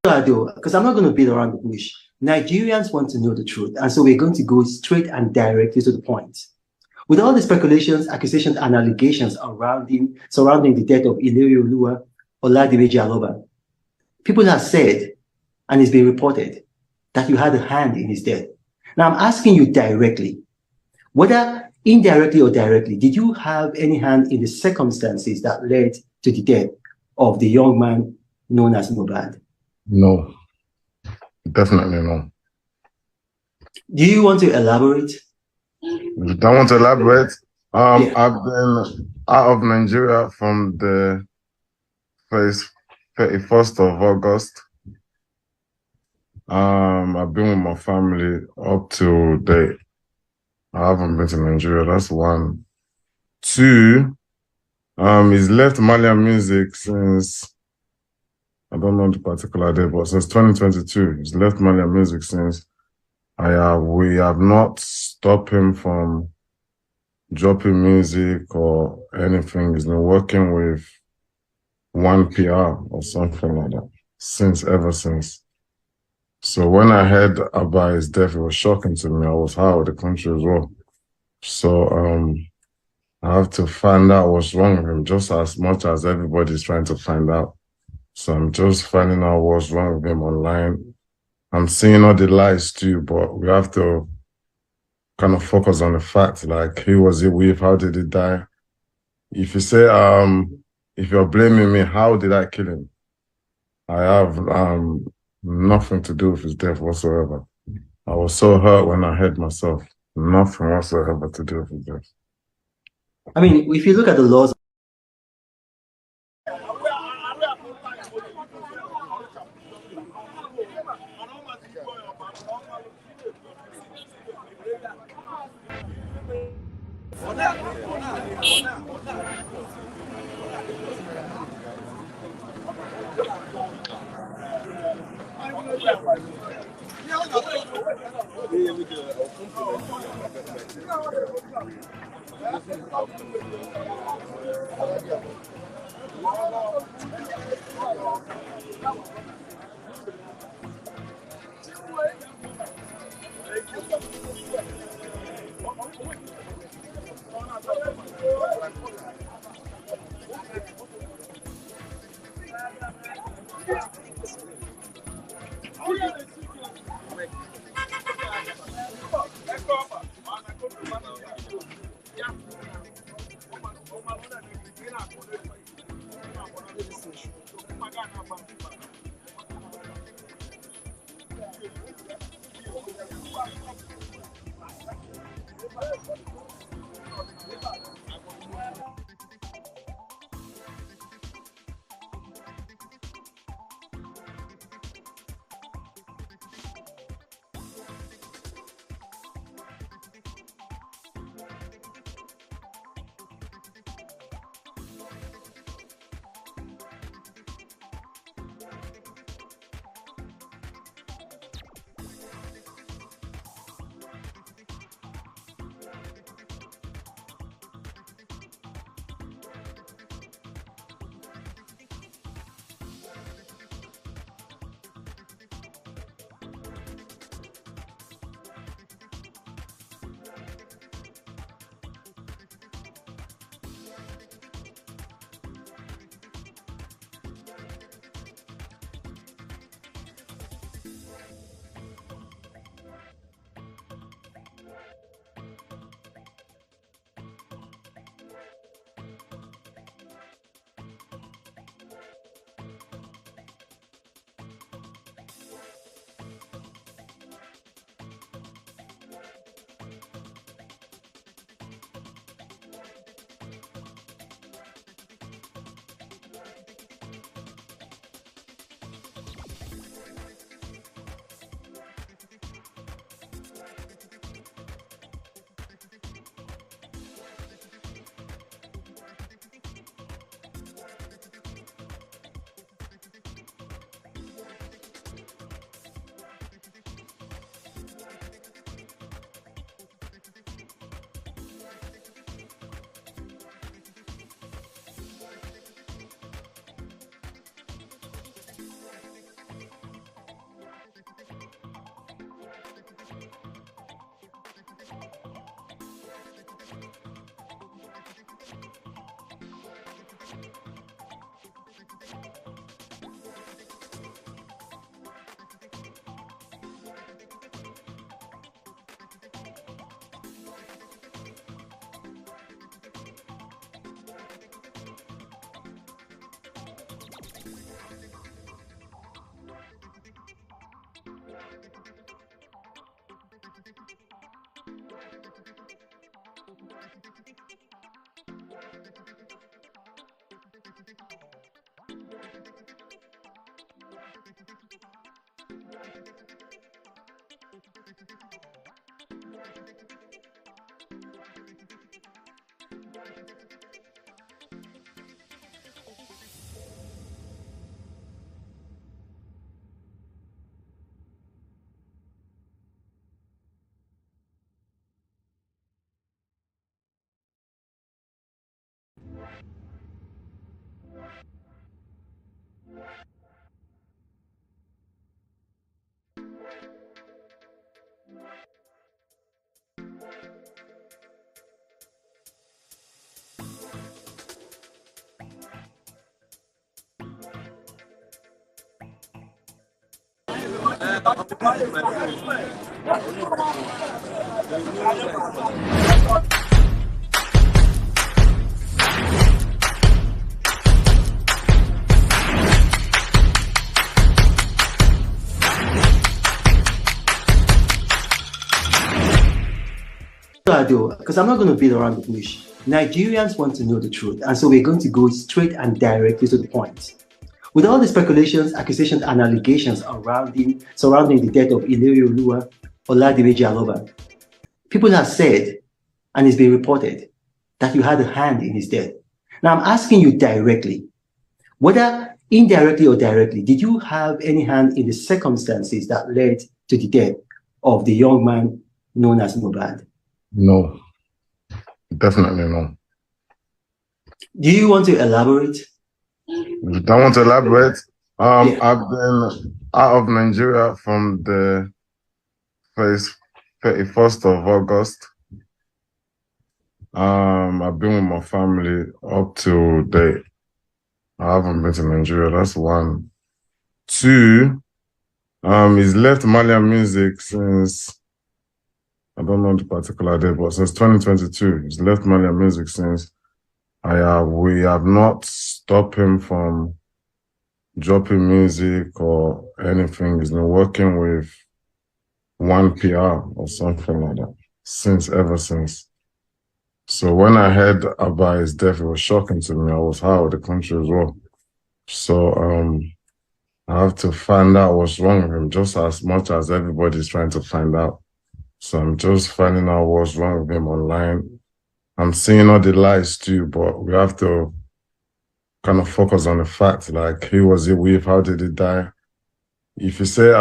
Because I'm not going to beat around the bush. Nigerians want to know the truth, and so we're going to go straight and directly to the point. With all the speculations, accusations, and allegations surrounding the death of Ilerioluwa Oladimeji Aloba, people have said, and it's been reported, that you had a hand in his death. Now I'm asking you directly, whether indirectly or directly, did you have any hand in the circumstances that led to the death of the young man known as Mohbad? No, definitely no. Do you want to elaborate? I don't want to elaborate. I've been out of Nigeria from the 31st of August. I've been with my family up to date. I haven't been to Nigeria. That's one. Two, he's left Malian music since, I don't know the particular day, but since 2022. He's left Malian music since. We have not stopped him from dropping music or anything. He's been working with One PR or something like that ever since. So when I heard about his death, it was shocking to me. I was out of the country as well. So I have to find out what's wrong with him just as much as everybody's trying to find out. So I'm just finding out what's wrong with him online. I'm seeing all the lies too, but we have to kind of focus on the fact, like, who was he with? How did he die? If you say, if you're blaming me, how did I kill him? I have nothing to do with his death whatsoever. I was so hurt when I heard myself. Nothing whatsoever to do with his death. I mean, if you look at the laws, Because I'm not going to beat around the bush. Nigerians want to know the truth, and so we're going to go straight and directly to the point. With all the speculations, accusations, and allegations surrounding the death of Ilerioluwa Oladimeji Aloba, people have said, and it's been reported, that you had a hand in his death. Now I'm asking you directly, whether indirectly or directly, did you have any hand in the circumstances that led to the death of the young man known as Mohbad? No, definitely no. Do you want to elaborate? I want to elaborate. Yeah. I've been out of Nigeria from the 31st of August. I've been with my family up to date. I haven't been to Nigeria. That's one. Two, he's left Malian music since, I don't know the particular day, but since 2022. He's left Malian music since. We have not stopped him from dropping music or anything. He's been working with One PR or something like that ever since. So when I heard about his death, it was shocking to me. I was out of the country as well. So I have to find out what's wrong with him, just as much as everybody's trying to find out. So I'm just finding out what's wrong with him online. I'm seeing all the lies too, but we have to kind of focus on the facts, like who was he with, how did he die? If you say,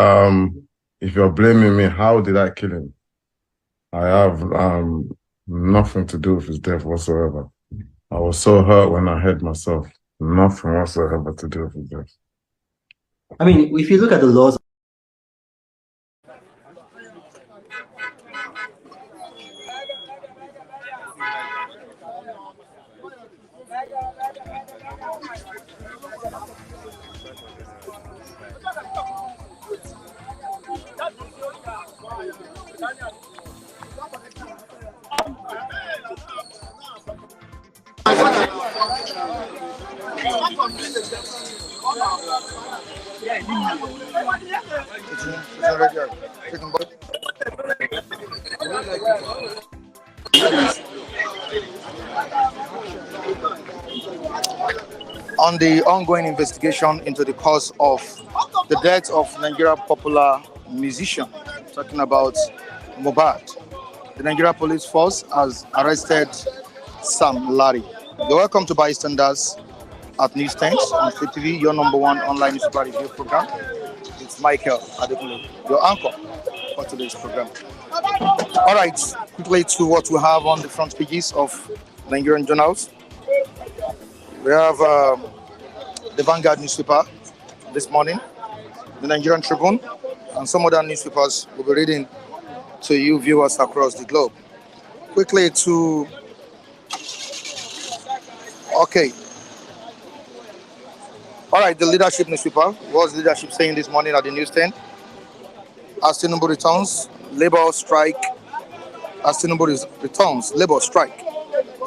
if you're blaming me, how did I kill him? I have nothing to do with his death whatsoever. I was so hurt when I heard myself. Nothing whatsoever to do with his death. I mean, if you look at the laws, on the ongoing investigation into the cause of the death of Nigeria popular musician, talking about Mohbad. The Nigeria police force has arrested Sam Larry. You're welcome to Bystanders at News 10 on FTV, your number one online newspaper review program. It's Michael Adekunle, your anchor for today's program. All right, quickly to what we have on the front pages of Nigerian journals. We have the Vanguard newspaper this morning, the Nigerian Tribunal, and some other newspapers will be reading to you viewers across the globe. Quickly to, okay. All right, the leadership newspaper. What's leadership saying this morning at the news 10? As Tinubu returns, labor strike. As Tinubu returns, labor strike.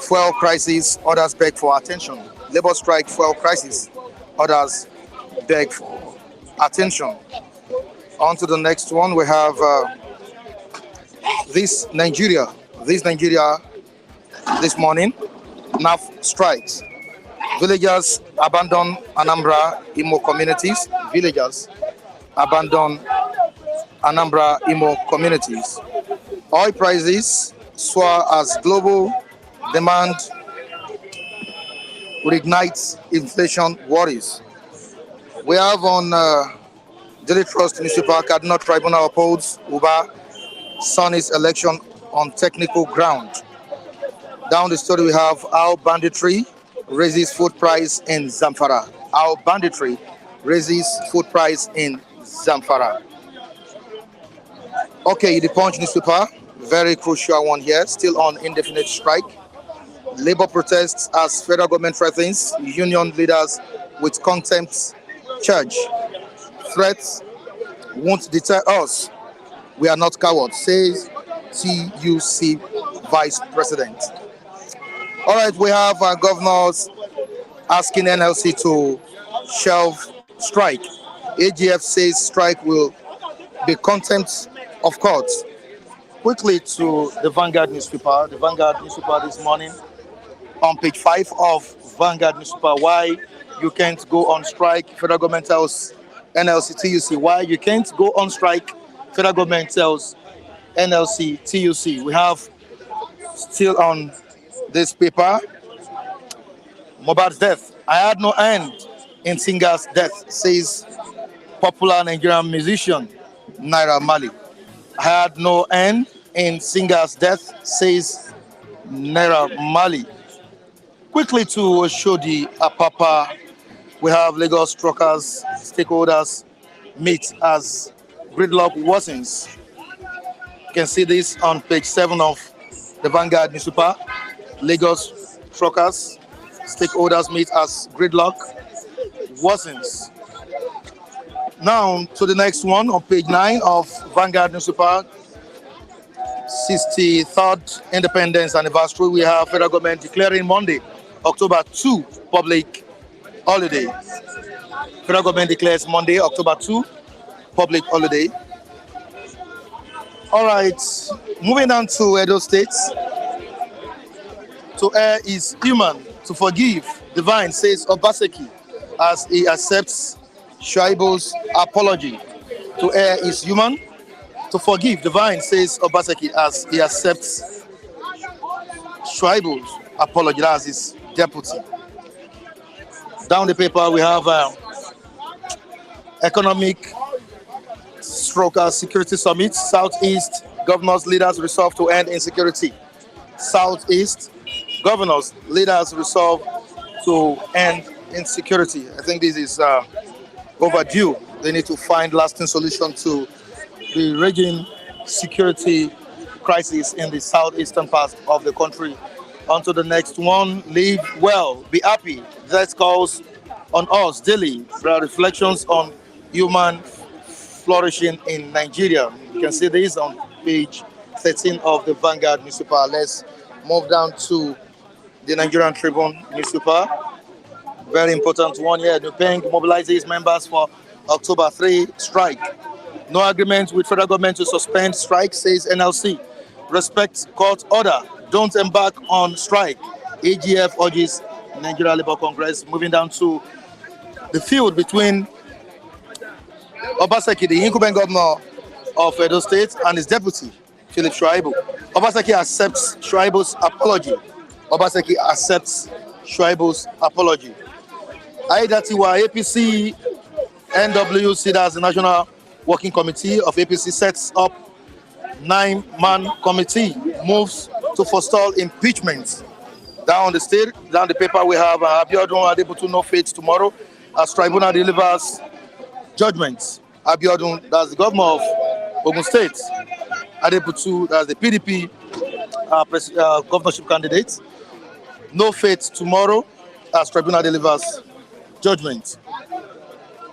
Fuel crisis, others beg for attention. Labor strike, fuel crisis, others beg for attention. On to the next one, we have this Nigeria this morning, NAF strikes. Villagers abandon Anambra Imo communities. Villagers abandon Anambra Imo communities. Oil prices soar as global demand reignites inflation worries. We have on Daily Trust newspaper, Cardinal Tribunal upholds Uba Sani's election on technical ground. Down the story we have how banditry raises food price in Zamfara. How banditry raises food price in Zamfara. Okay, the Punch newspaper, very crucial one here, still on indefinite strike. Labor protests as federal government threatens union leaders with contempt charge. Threats won't deter us. We are not cowards, says TUC Vice President. All right, we have our governors asking NLC to shelve strike. AGF says strike will be contempt of court. Quickly to the Vanguard newspaper. The Vanguard newspaper this morning on page 5 of Vanguard newspaper. Why you can't go on strike? Federal government tells NLC TUC. Why you can't go on strike? Federal government tells NLC TUC. We have still on this paper Mohbad'S death. I had no end in singer's death, says popular Nigerian musician Naira Marley. I had no end in singer's death, says Naira Marley. Quickly to Oshodi Apapa, we have Lagos truckers, stakeholders meet as gridlock worsens. You can see this on page 7 of the Vanguard newspaper. Lagos truckers, stakeholders meet as gridlock worsens. Now to the next one on page 9 of Vanguard newspaper. 63rd Independence Anniversary. We have federal government declaring Monday, October 2, public holiday. Federal government declares Monday, October 2, public holiday. All right, moving on to Edo State. To err is human, to forgive divine, says Obaseki, as he accepts Shuaibu's apology. To err is human, to forgive divine, says Obaseki, as he accepts Shuaibu's apology as his deputy. Down the paper, we have economic stroke security summit. Southeast governors leaders resolve to end insecurity. Southeast governors leaders resolve to end insecurity. I think this is overdue. They need to find lasting solution to the raging security crisis in the southeastern part of the country. On to the next one. Live well, be happy. That calls on us daily. There are reflections on human flourishing in Nigeria. You can see this on page 13 of the Vanguard newspaper. Let's move down to the Nigerian Tribune newspaper. Very important one here. Nupeng mobilizes members for October 3 strike. No agreement with federal government to suspend strike, says NLC. Respect court order. Don't embark on strike. AGF urges Nigeria Labour Congress. Moving down to the field between Obaseki, the incumbent governor of Edo State, and his deputy, Philip Shuaibu. Obaseki accepts Shuaibu's apology. Obaseki accepts Shuaibu's apology. Aidatiwa APC NWC, that's the National Working Committee of APC, sets up 9-man committee, moves to forestall impeachment. Down the state, down the paper, we have Abiodun Adebutu, no fate tomorrow, as Tribunal delivers judgments. Abiodun, that's the governor of Ogun State. Adebutu, that's the PDP governorship candidate. No fate tomorrow, as Tribunal delivers judgment.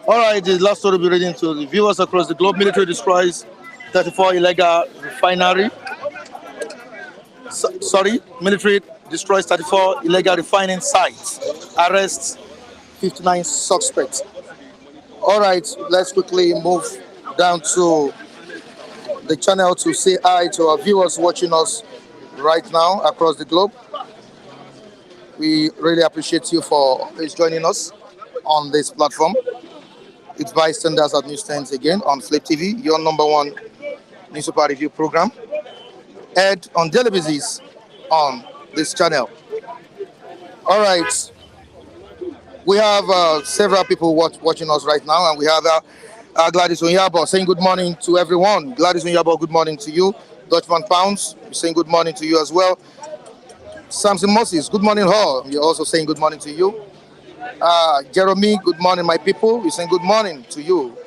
All right, the last story we'll be reading to the viewers across the globe. Military destroys 34 illegal refinery. Military destroys 34 illegal refining sites. Arrests 59 suspects. All right, let's quickly move down to the channel to say hi to our viewers watching us right now across the globe. We really appreciate you for always joining us on this platform. It's Bystanders at Newsstands again on Flip TV, your #1 newspaper review program, aired on daily basis on this channel. All right, we have several people watching us right now, and we have Gladys Onyabo saying good morning to everyone. Gladys Onyabo, good morning to you. Dutchman Pounds, we're saying good morning to you as well. Samson Moses, good morning, all. We're also saying good morning to you. Jeremy, good morning, my people. We're saying good morning to you.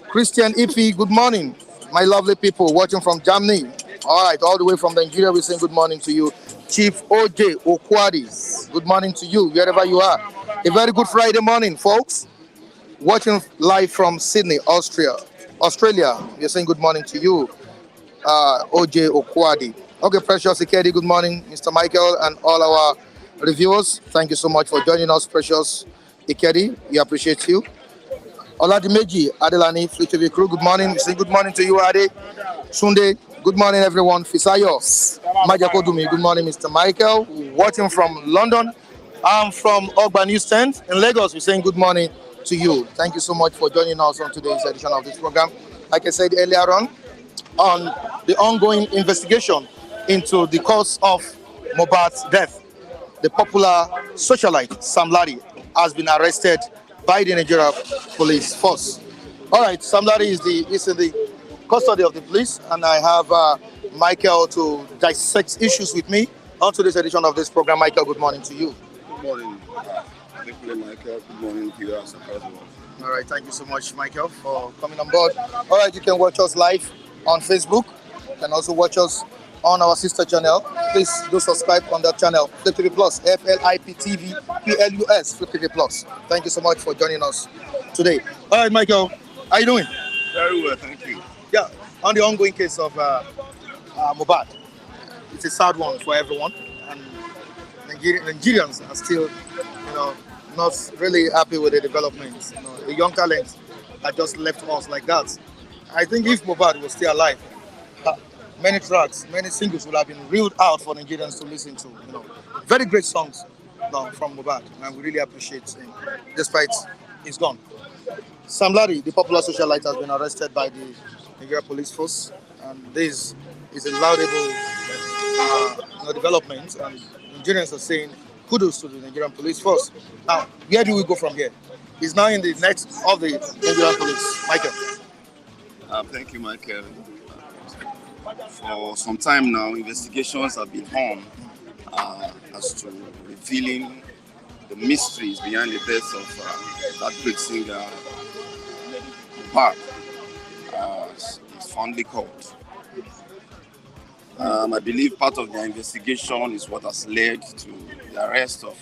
Christian Ifi, good morning, my lovely people watching from Germany. All right, all the way from Nigeria, we're saying good morning to you. Chief OJ Okwadis, good morning to you, wherever you are. A very good Friday morning, folks. Watching live from Sydney, Austria. Australia, we are saying good morning to you. OJ Okwadi. Okay, Precious Ikedi, good morning, Mr. Michael, and all our reviewers. Thank you so much for joining us, Precious Ikedi. We appreciate you. Oladimeji Adelani, Fleet TV crew, good morning. We say good morning to you, Ade. Sunday, good morning, everyone. Fisayo, Majakodumi, good morning, Mr. Michael. Watching from London. I'm from Ogba News Stand in Lagos. We're saying good morning to you. Thank you so much for joining us on today's edition of this program. Like I said earlier on the ongoing investigation into the cause of Mohbad's death, the popular socialite Sam Larry has been arrested by the Nigeria police force. All right, Sam Larry is in the custody of the police, and I have Michael to dissect issues with me on today's edition of this program. Michael, good morning to you. Good morning. Thank you, Michael. Good morning to you as well. All right, thank you so much, Michael, for coming on board. All right, you can watch us live on Facebook. You can also watch us on our sister channel. Please do subscribe on that channel, Flip TV Plus, FLIPTV+, Flip TV Plus. Thank you so much for joining us today. All right, Michael, how are you doing? Very well, thank you. Yeah, on the ongoing case of Mohbad, it's a sad one for everyone, and Nigerians are still, not really happy with the developments. A young talent that just left us like that. I think if Mohbad was still alive, many tracks, many singles would have been reeled out for Nigerians to listen to. Very great songs from Mohbad, and we really appreciate him, despite he's gone. Sam Larry, the popular socialite, has been arrested by the Nigeria police force, and this is a laudable development, and Nigerians are saying kudos to the Nigerian police force. Now, where do we go from here? He's now in the net of the Nigerian police. Michael. Thank you, Michael. For some time now, investigations have been on as to revealing the mysteries behind the death of that great singer, Mohbad, as it's fondly called. I believe part of the investigation is what has led to the arrest of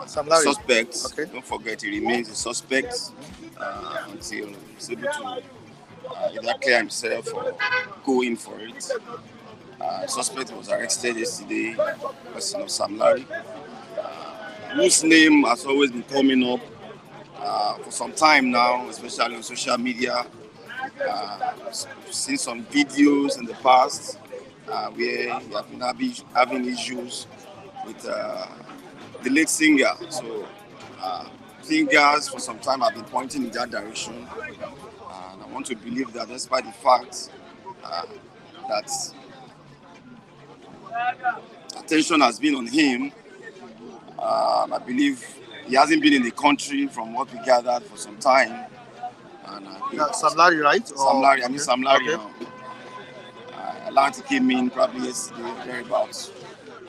suspects. Okay. Don't forget, he remains a suspect until he's able to either clear himself or go in for it. Suspect was arrested yesterday, person of Sam Larry, whose name has always been coming up for some time now, especially on social media. We've seen some videos in the past where we have been having issues with the late singer. So fingers for some time have been pointing in that direction. And I want to believe that despite the fact that attention has been on him, I believe he hasn't been in the country from what we gathered for some time. And Sam Larry, right? Sam Larry, Sam Larry. Okay. Atlantic came in probably yesterday, thereabouts.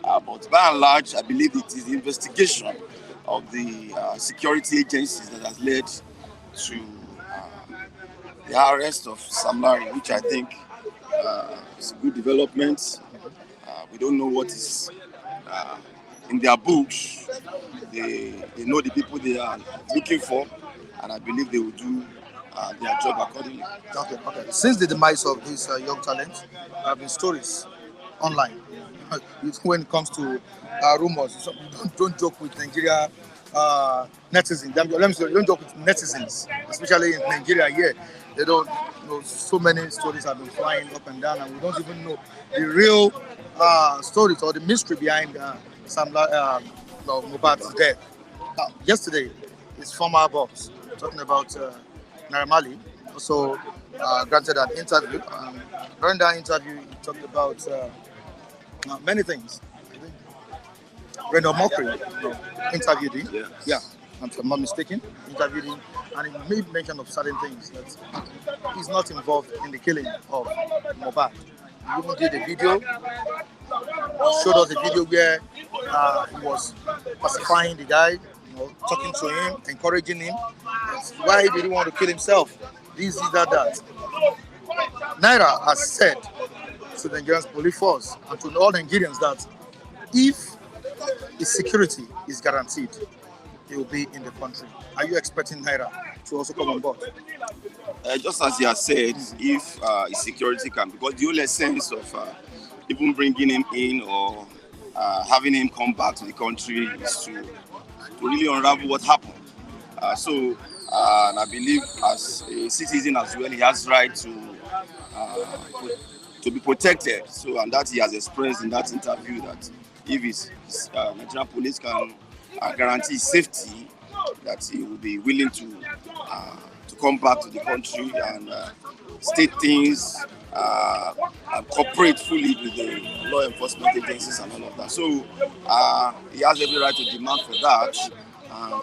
But by and large, I believe it is the investigation of the security agencies that has led to the arrest of Sam Larry, which I think is a good development. We don't know what is in their books. They know the people they are looking for, and I believe they will do their job accordingly. Okay. Since the demise of this young talent, there have been stories online. When it comes to rumors, don't joke with Nigeria netizens. Let me say, don't joke with netizens, especially in Nigeria here. They don't know. So many stories have been flying up and down, and we don't even know the real stories or the mystery behind Mohbad's death. Yesterday, his former boss, talking about Naira Marley, also granted an interview. During that interview, he talked about many things. I think Randall Mockery interviewed him. Yes. Yeah, if I'm not mistaken, interviewed him, and he made mention of certain things that he's not involved in the killing of Mohbad. He even did a video, showed us a video where he was pacifying the guy, talking to him, encouraging him. Why did he want to kill himself? This, that. Naira has said to the Nigerian police force and to all Nigerians that if his security is guaranteed, he will be in the country. Are you expecting Naira to also come on board? Just as he has said, if his security can, because the whole essence of even bringing him in or having him come back to the country is to really unravel what happened. And I believe as a citizen as well, he has right to be protected. So, and that he has expressed in that interview that if his Nigerian police can guarantee his safety, that he will be willing to come back to the country and state things and cooperate fully with the law enforcement agencies and all of that. So he has every right to demand for that.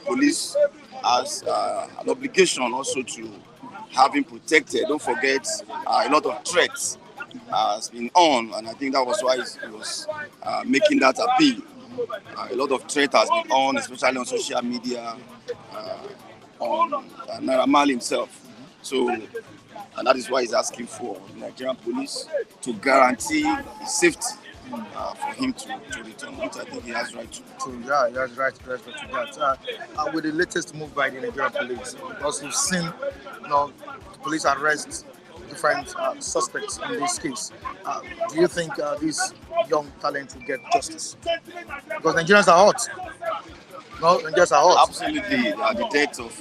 Police has an obligation also to have him protected. Don't forget, a lot of threats has been on, and I think that was why he was making that appeal. A lot of threat has been on, especially on social media, on Naira Marley himself. So, and that is why he's asking for the Nigerian police to guarantee his safety for him to return, which I think he has right to. Yeah, he has right to that. With the latest move by the Nigerian police, because we've seen, the police arrest different suspects in this case. Do you think this young talent will get justice? Because Nigerians are hot. No, Nigerians are hot. Absolutely. The death of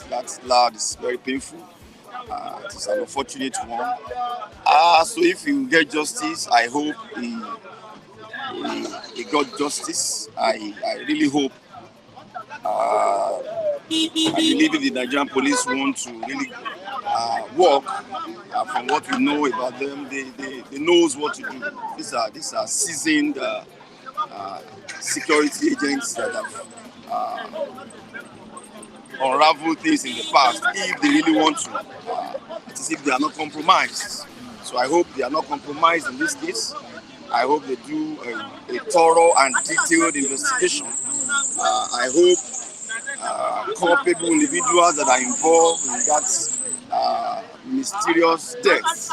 that lad is very painful. It is an unfortunate one. So if he will get justice, I hope he got justice. I really hope. I believe if the Nigerian police want to really work, from what we know about them, they knows what to do. These are seasoned security agents that have unraveled things in the past. If they really want to, it is if they are not compromised. So I hope they are not compromised in this case. I hope they do a thorough and detailed investigation. I hope culpable individuals that are involved in that mysterious death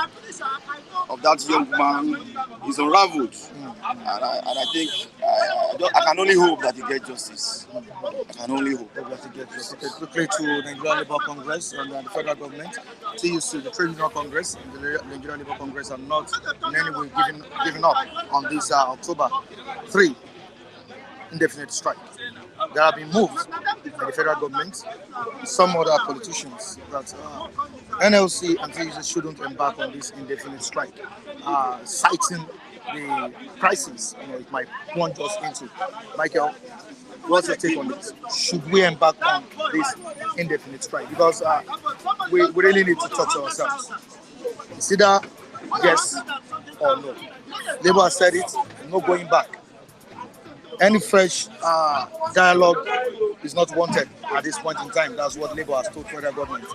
of that young man is unraveled. And I think I can only hope that he gets justice. I can only hope that he gets justice. Okay, quickly to the Nigerian Labour Congress and the federal government. TUC, the Tribunal Congress and the Nigerian Labour Congress are not in any way giving up on this October 3 indefinite strike. There have been moves by the federal government, some other politicians, that NLC and TUC shouldn't embark on this indefinite strike, citing the crisis it might plunge us into. Michael, what's your take on this? Should we embark on this indefinite strike? Because we really need to talk to ourselves. It's either yes or no. Labour has said it, no going back. Any fresh dialogue is not wanted at this point in time. That's what Labour has told federal government.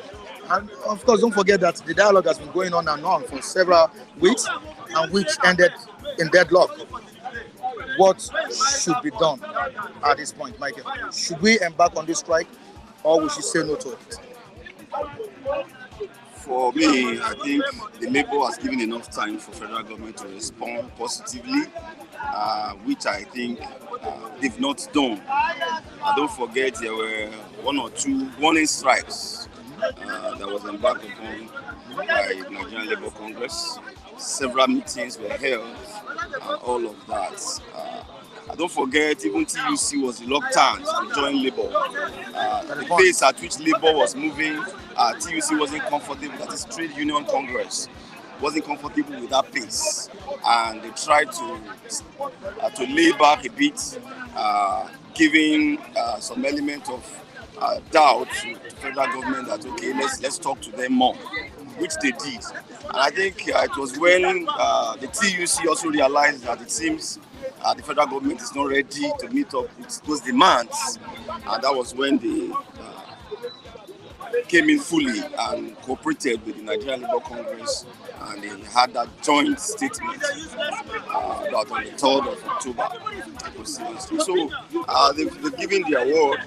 And of course, don't forget that the dialogue has been going on and on for several weeks, and which ended in deadlock. What should be done at this point, Michael? Should we embark on this strike, or we should say no to it? For me, I think the Labour has given enough time for federal government to respond positively, which I think they've not done. Don't forget there were one or two warning strikes that was embarked upon by the Nigerian Labour Congress. Several meetings were held and all of that. Don't forget, even TUC was reluctant to join Labour. The pace at which Labour was moving, TUC wasn't comfortable, that is Trade Union Congress, wasn't comfortable with that pace. And they tried to lay back a bit, giving some element of doubt to the federal government that, okay, let's talk to them more, which they did. And I think it was when the TUC also realized that it seems the federal government is not ready to meet up with those demands. And that was when they came in fully and cooperated with the Nigerian Labour Congress, and they had that joint statement that on the 3rd of October. So they've given their word.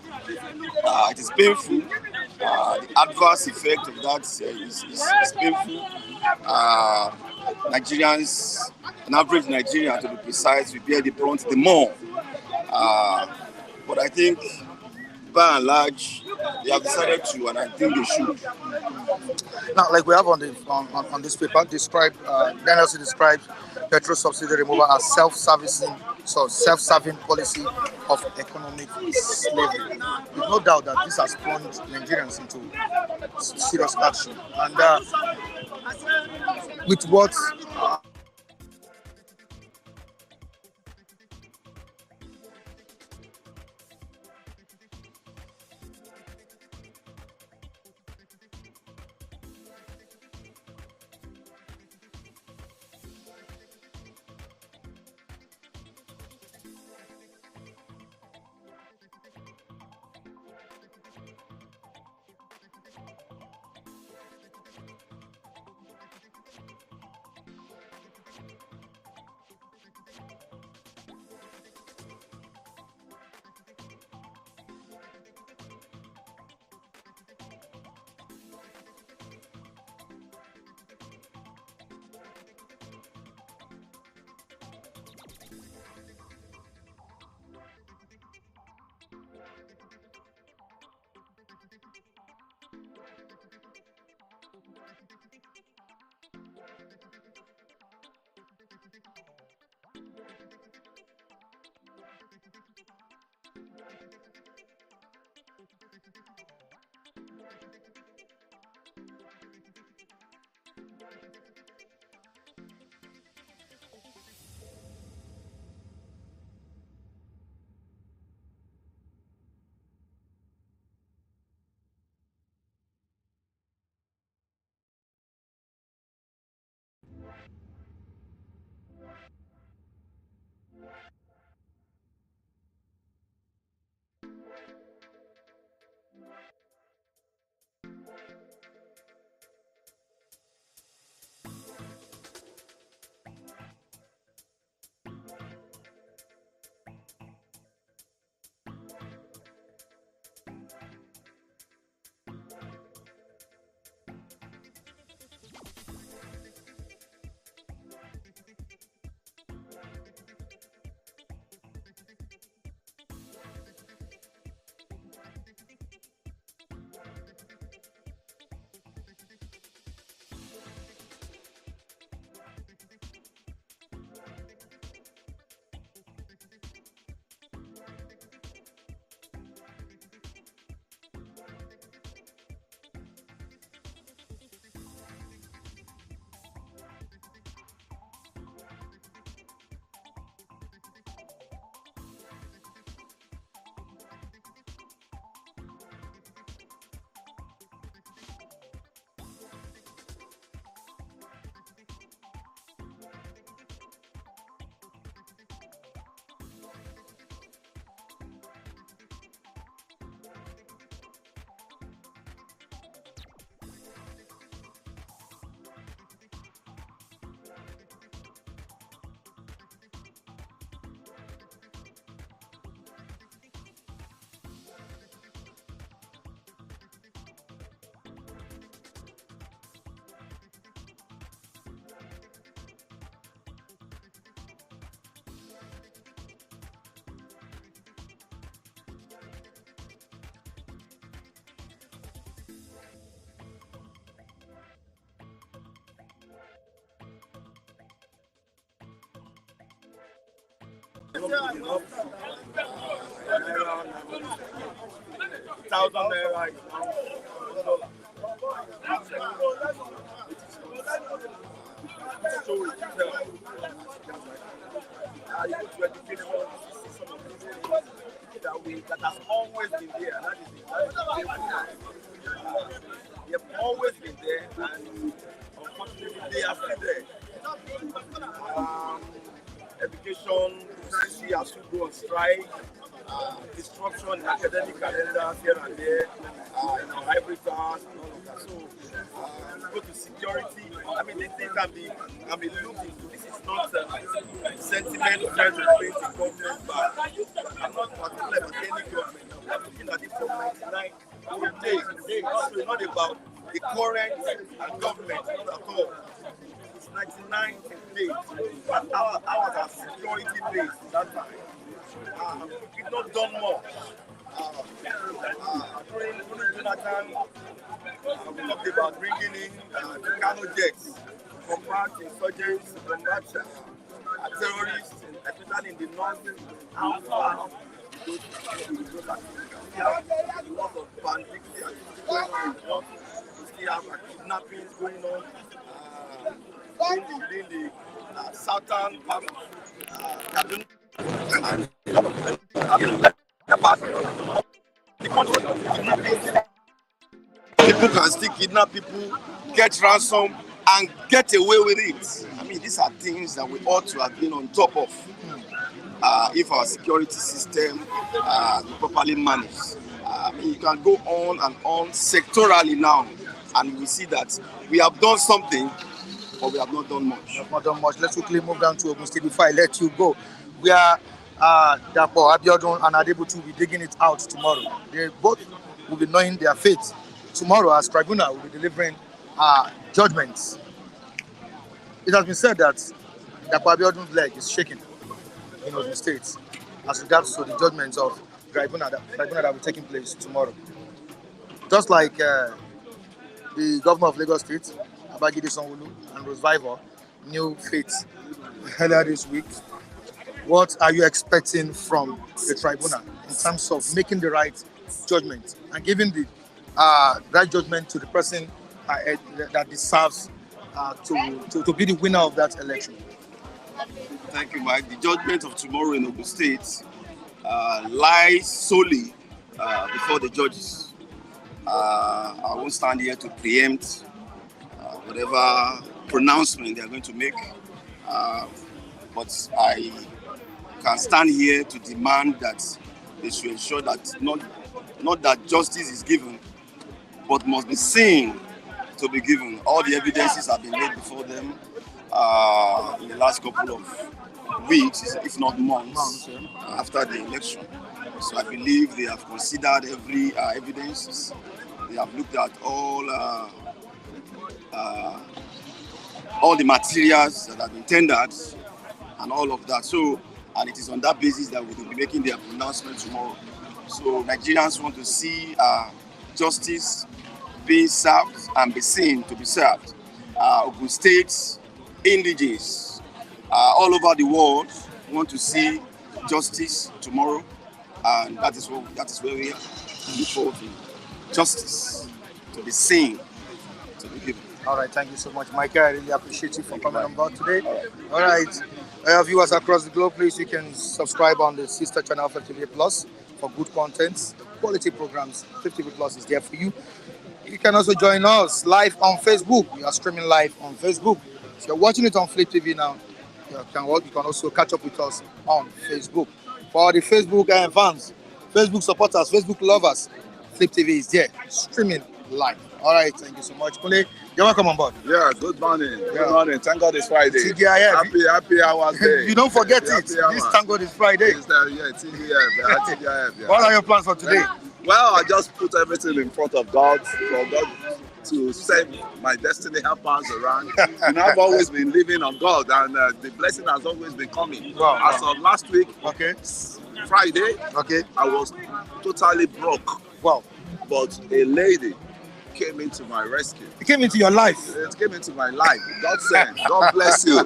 It is painful. The adverse effect of that is painful. Nigerians, an average Nigerian to be precise, will bear the brunt the more. But I think by and large, they have decided to, and I think they should. Now, like we have on the on this paper, NLC describes petrol subsidy removal as self-serving policy of economic slavery. There's no doubt that this has plunged Nigerians into serious action, and with what that has always been there. They have always been there, and unfortunately, they are still there. Education, see as we go on strike, disruption in academic calendars here and there, hybrid cars and all of that. So, go to security. I mean, the thing can be looked into. This is not sentiment of trying to paint the government, but I'm not particular about any government. I'm looking at it from 99 days. So it's not about the current government, not at all. 99 days, but our security base that time. We've not done more. we talked about bringing in Kano jets, combat insurgents, combat terrorists, especially in the north. How far those activities? A lot of bandits going on in the north. We still have kidnappings going on within the southern part of Kaduna. People can still kidnap people, get ransom, and get away with it. I mean, these are things that we ought to have been on top of if our security system is properly managed. I mean, you can go on and on sectorally now, and we see that we have done something, but we have not done much. We have not done much. Let's quickly move down to Ogun State before I let you go. We are Dapo Abiodun and Adebutu will be digging it out tomorrow. They both will be knowing their fate tomorrow as Tribunal will be delivering judgments. It has been said that Dapo Abiodun's leg is shaking in Ogun State as regards to the judgments of Tribunal that will be taking place tomorrow. Just like the governor of Lagos State, Babajide Sanwo-Olu, and Rose Vivor knew fate earlier this week. What are you expecting from the Tribunal in terms of making the right judgment and giving the right judgment to the person that deserves to be the winner of that election? Thank you, Mike. The judgment of tomorrow in Ogun State lies solely before the judges. I won't stand here to preempt whatever pronouncement they are going to make, but I can stand here to demand that they should ensure that not that justice is given, but must be seen to be given. All the evidences have been laid before them in the last couple of weeks, if not months, after the election. So I believe they have considered every evidence. They have looked at all the materials that have been tendered and all of that. So, and it is on that basis that we will be making their pronouncement tomorrow. So Nigerians want to see justice being served and be seen to be served. Ogun State, indigenes, all over the world want to see justice tomorrow, and that is where we are. Look forward to justice to be seen, to be given. All right, thank you so much, Michael. I really appreciate you for coming on board today. All right, viewers across the globe, please, you can subscribe on the sister channel 50 Plus for good content, quality programs. 50 Plus is there for you. You can also join us live on Facebook. We are streaming live on Facebook. If you're watching it on Flip TV now, you can also catch up with us on Facebook. For the Facebook fans, Facebook supporters, Facebook lovers, Flip TV is there, streaming live. All right, thank you so much. Kule, you're welcome on board. Yeah, good morning. Good morning. Thank God it's Friday. TGIF. Happy hours day. You don't forget it. This thank God it's Friday. TGIF. What are your plans for today? Well, I just put everything in front of God for God to send my destiny helpers around. And I've always been living on God, and the blessing has always been coming. Wow. As of last week, Friday, I was totally broke. Wow. But a lady came into my rescue. It came into your life. It came into my life. God sent. God bless you.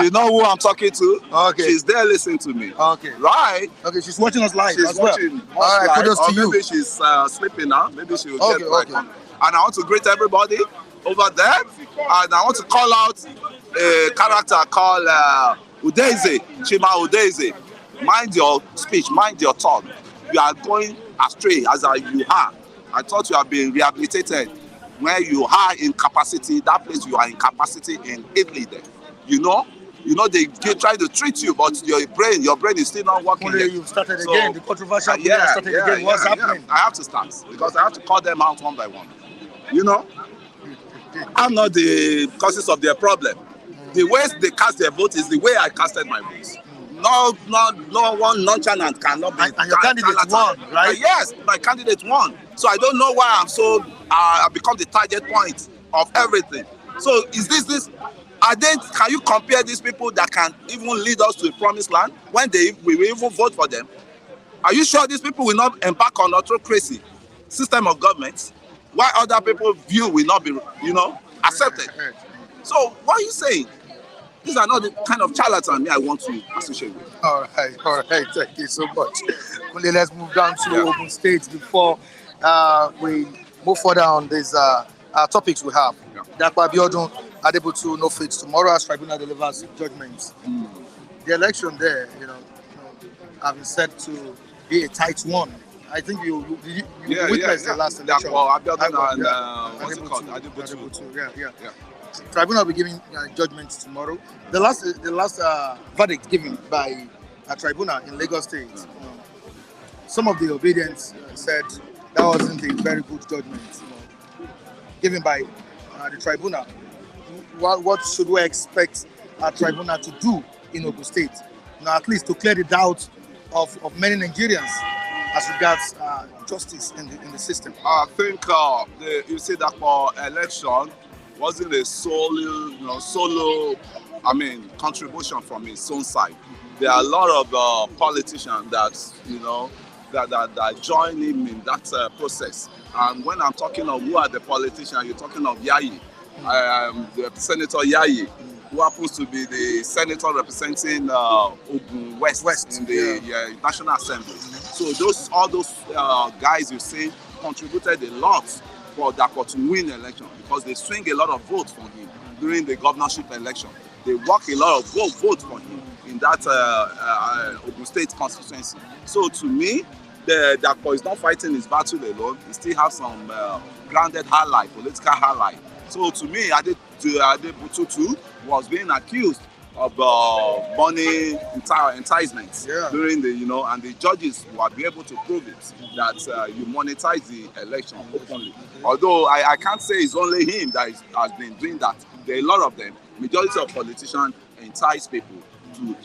You know who I'm talking to? Okay. She's there listening to me. Okay. Right? Okay, she's watching us live. She's watching us All right, live. kudos to Maybe you. she's sleeping now. Maybe she will get back on. And I want to greet everybody over there. And I want to call out a character called Udeze, Chima Udeze. Mind your speech, mind your tongue. You are going astray as you are. I thought you have been rehabilitated. Where you are in capacity, that place you are in capacity in Italy there. You know they try to treat you, but your brain is still not working. You've started again, the controversial started again. What's happening? I have to start because I have to call them out one by one. You know, I'm not the causes of their problem. The way they cast their vote is the way I casted my vote. No one nonchalant cannot be. And your candidate won, right? Yes, my candidate won. So I don't know why I'm so. I've become the target point of everything. So is this? Can you compare these people that can even lead us to the promised land when we will even vote for them? Are you sure these people will not embark on autocracy system of government? why other people view will not be, accepted. So what are you saying? These are not the kind of charlatan I want to associate with. All right. Thank you so much. Kunle, let's move down to Ogun State before we move further on these topics we have. Dakwa Abiodun Adebutu no fate tomorrow as tribunal delivers judgments. The election there, have been said to be a tight one. I think you witnessed the last election. Abiodun and what's it called? Adebutu. Yeah. Tribunal will be giving judgments tomorrow. The last verdict given by a tribunal in Lagos State. Some of the obedience said that wasn't a very good judgment given by the tribunal. What should we expect a tribunal to do in Ogun State? At least to clear the doubt of many Nigerians as regards justice in the system. I think you see that for election wasn't a solo contribution from his own side. There are a lot of politicians that join him in that process. And when I'm talking of who are the politicians, you're talking of Yayi, the Senator Yayi, who happens to be the senator representing Ogun West in the National Assembly. So all those guys you see contributed a lot for Dapo to win the election because they swing a lot of votes for him during the governorship election. They work a lot of votes for him in that Ogun State constituency. So to me, Dapo is not fighting his battle alone. He still has some grounded highlight, political highlight. So to me, Adebutu was being accused of money enticements during and the judges will be able to prove it that you monetize the election openly. Although I can't say it's only him that has been doing that. There are a lot of them. Majority of politicians entice people to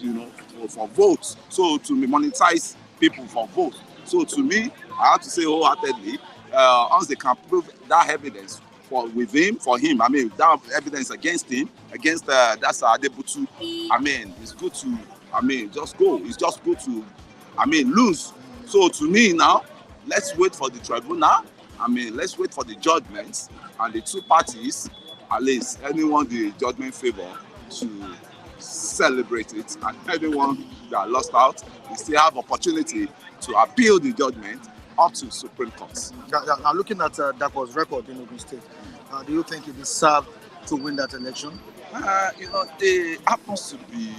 for votes. So to monetize people for votes. So to me, I have to say wholeheartedly, once they can prove that evidence for him, I mean, that evidence against him, against that's Adebutu, I mean, it's good to, just go. It's just good to, lose. So to me now, let's wait for the tribunal. Let's wait for the judgments and the two parties, at least anyone the judgment favor to celebrate it, and anyone that lost out, we still have opportunity to appeal the judgment up to Supreme Court. Now looking at Dapo's record in Ogun State, do you think he deserved to win that election? It happens to be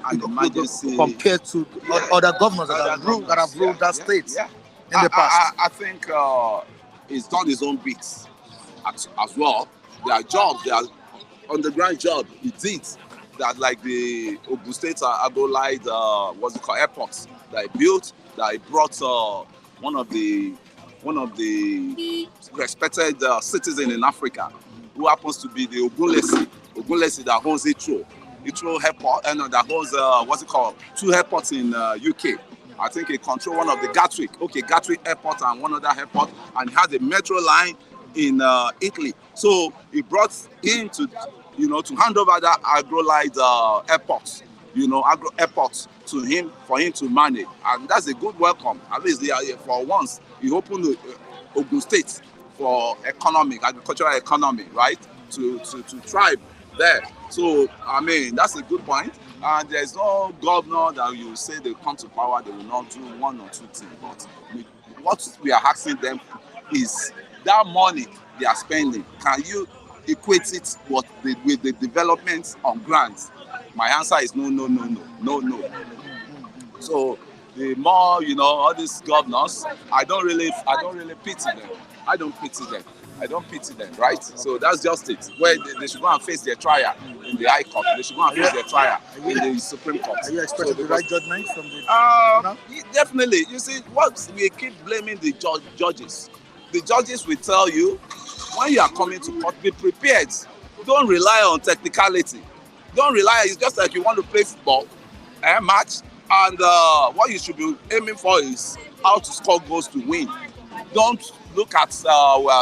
an emergency compared to other governors that have ruled that state in the past. I think he's done his own bits as well. Their job, their underground job, he did that, like the Ogun State Agolide, airports that he built, that he brought one of the respected citizen in Africa, who happens to be the Ogunlesi that owns Heathrow airport, and that owns two airports in UK. I think he controls one of the Gatwick airport and one other airport, and he has a metro line in Italy. So he brought him to hand over that Agrolite airport to him for him to manage, and that's a good welcome. At least for once he opened Ogun State for agricultural economy, right? To thrive there. So that's a good point. And there's no governor that you say they come to power, they will not do one or two things. But what we are asking them is that money they are spending, can you equate it with the development on grants? My answer is no. So the more all these governors, I don't really pity them. I don't pity them, right? So that's just it. Where they should go and face their trial in the High Court. They should go and face their trial in the Supreme Court. Are you expecting the right judgment from the definitely. You see, what we keep blaming the judges. The judges will tell you, when you are coming to court, be prepared. Don't rely on technicality. Don't rely. It's just like you want to play football, match, and what you should be aiming for is how to score goals to win. Don't look at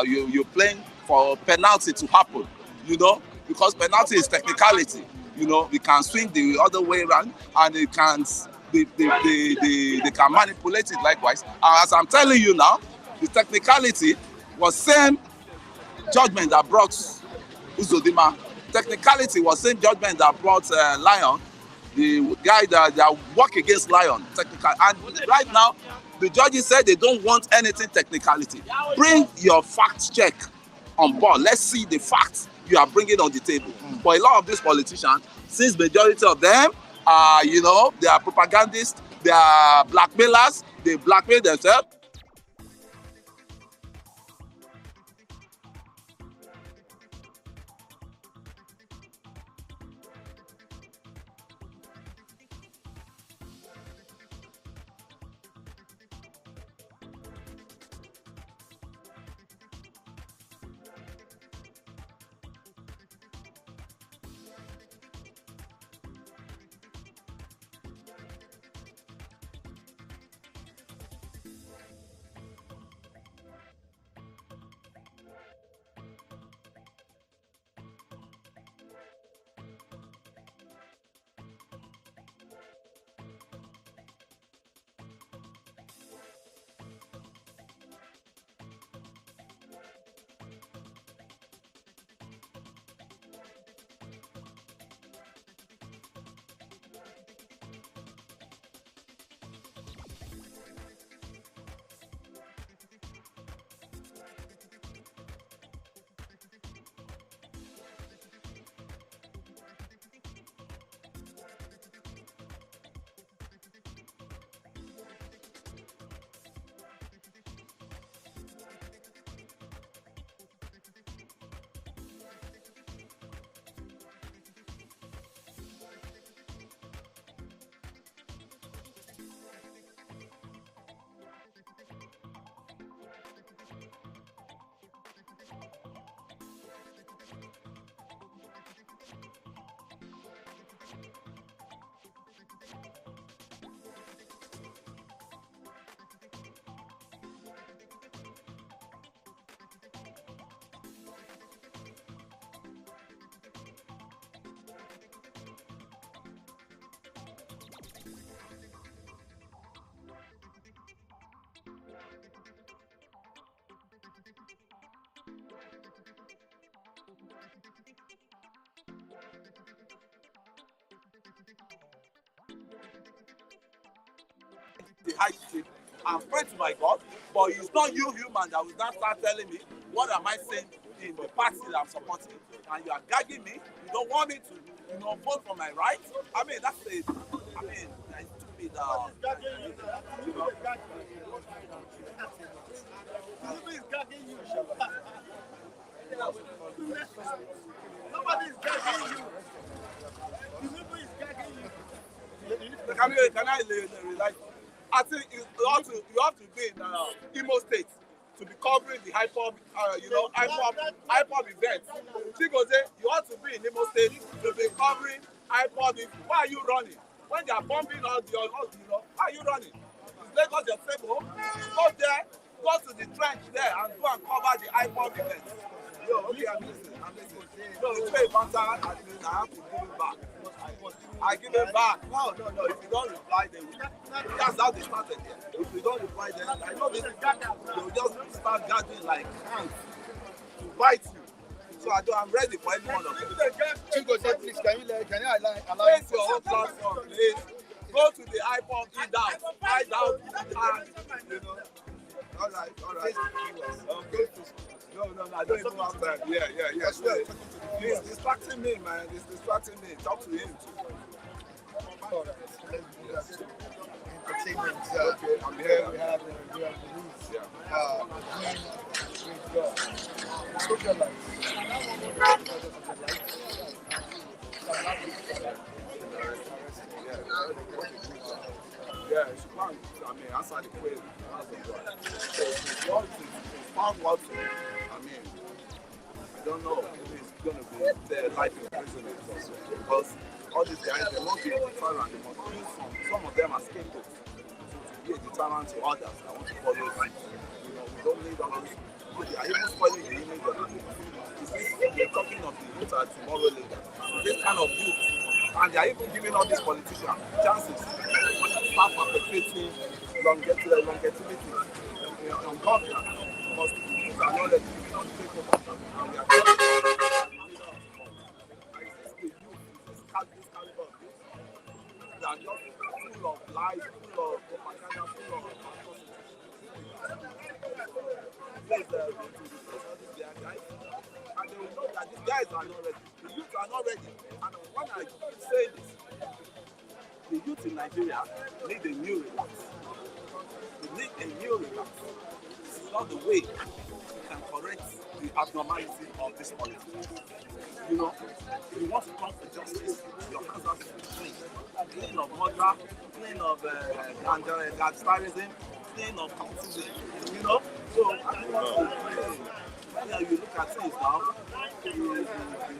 you're playing for penalty to happen, because penalty is technicality. They can swing the other way around, and they can manipulate it likewise. As I'm telling you now, the technicality was same judgment that brought Uzodima. Technicality was same judgment that brought Lion, the guy that work against Lion. Technical. And right now, the judges said they don't want anything technicality. Bring your fact check on board. Let's see the facts you are bringing on the table. For a lot of these politicians, since majority of them are, you know, they are propagandists, they are blackmailers, they blackmail themselves. The high street and pray to my God, but it's not you human that will now start telling me what am I saying in the party that I'm supporting, and you are gagging me. You don't want me to, you know, vote for my rights. I mean, that's it. I mean, that's stupid. You know. Nobody is gagging you. Nobody is gagging you. Nobody is gagging you. Can I like? I think you have to be in Imo State to be covering the hypop, hypop events. Chigoze, you have to be in Imo State to be covering hypop. Why are you running? When they are bombing all the, why are you running? Is Lagos your same home? Go there, go to the trench there and go and cover the hypop events. Yo, okay, I'm listening. No, it's very important. I have to give it back. I give it back. No. If you don't reply, then that's how they started here. If you don't reply, then I know they will just start gathering like ants to bite you. So I'm ready for every one of them. Please, can you allow Place your own platform, please. Go to the iPod, eat out, and you know. All right. Okay. No, I don't even have time. Yeah. He's distracting me, man. He's distracting me. Talk to him too. All right. Let's do that. Entertainment. Okay, I'm here. We have the news. Yeah. Social life. Yeah, it's fun. I mean, answer the question. What I mean, I don't know if it's going to be their life imprisonment also. Because all these guys, they won't be a deterrent. They must use some of them as scapegoats to be a deterrent to others that want to follow them. You know, we don't need all those. They are even spoiling the image of the youth. They're talking of the youth as tomorrow later. This kind of youth. And they are even giving all these politicians chances to start perpetrating longevity on government. because the youth are not ready to take over. And we are just this caliber of youth. They are just full of lies, full of propaganda, full of place to all these guys. And they will know that these guys are not ready. The youth are not ready. And when I say this, the youth in Nigeria need a new relax. We need a new relax. This is not the way we can correct the abnormality of this politics. You know, if you want to come for justice, your hands have to be clean. Clean of murder, clean of gangsterism, clean of cultism. You know? So I think when you look at things now, the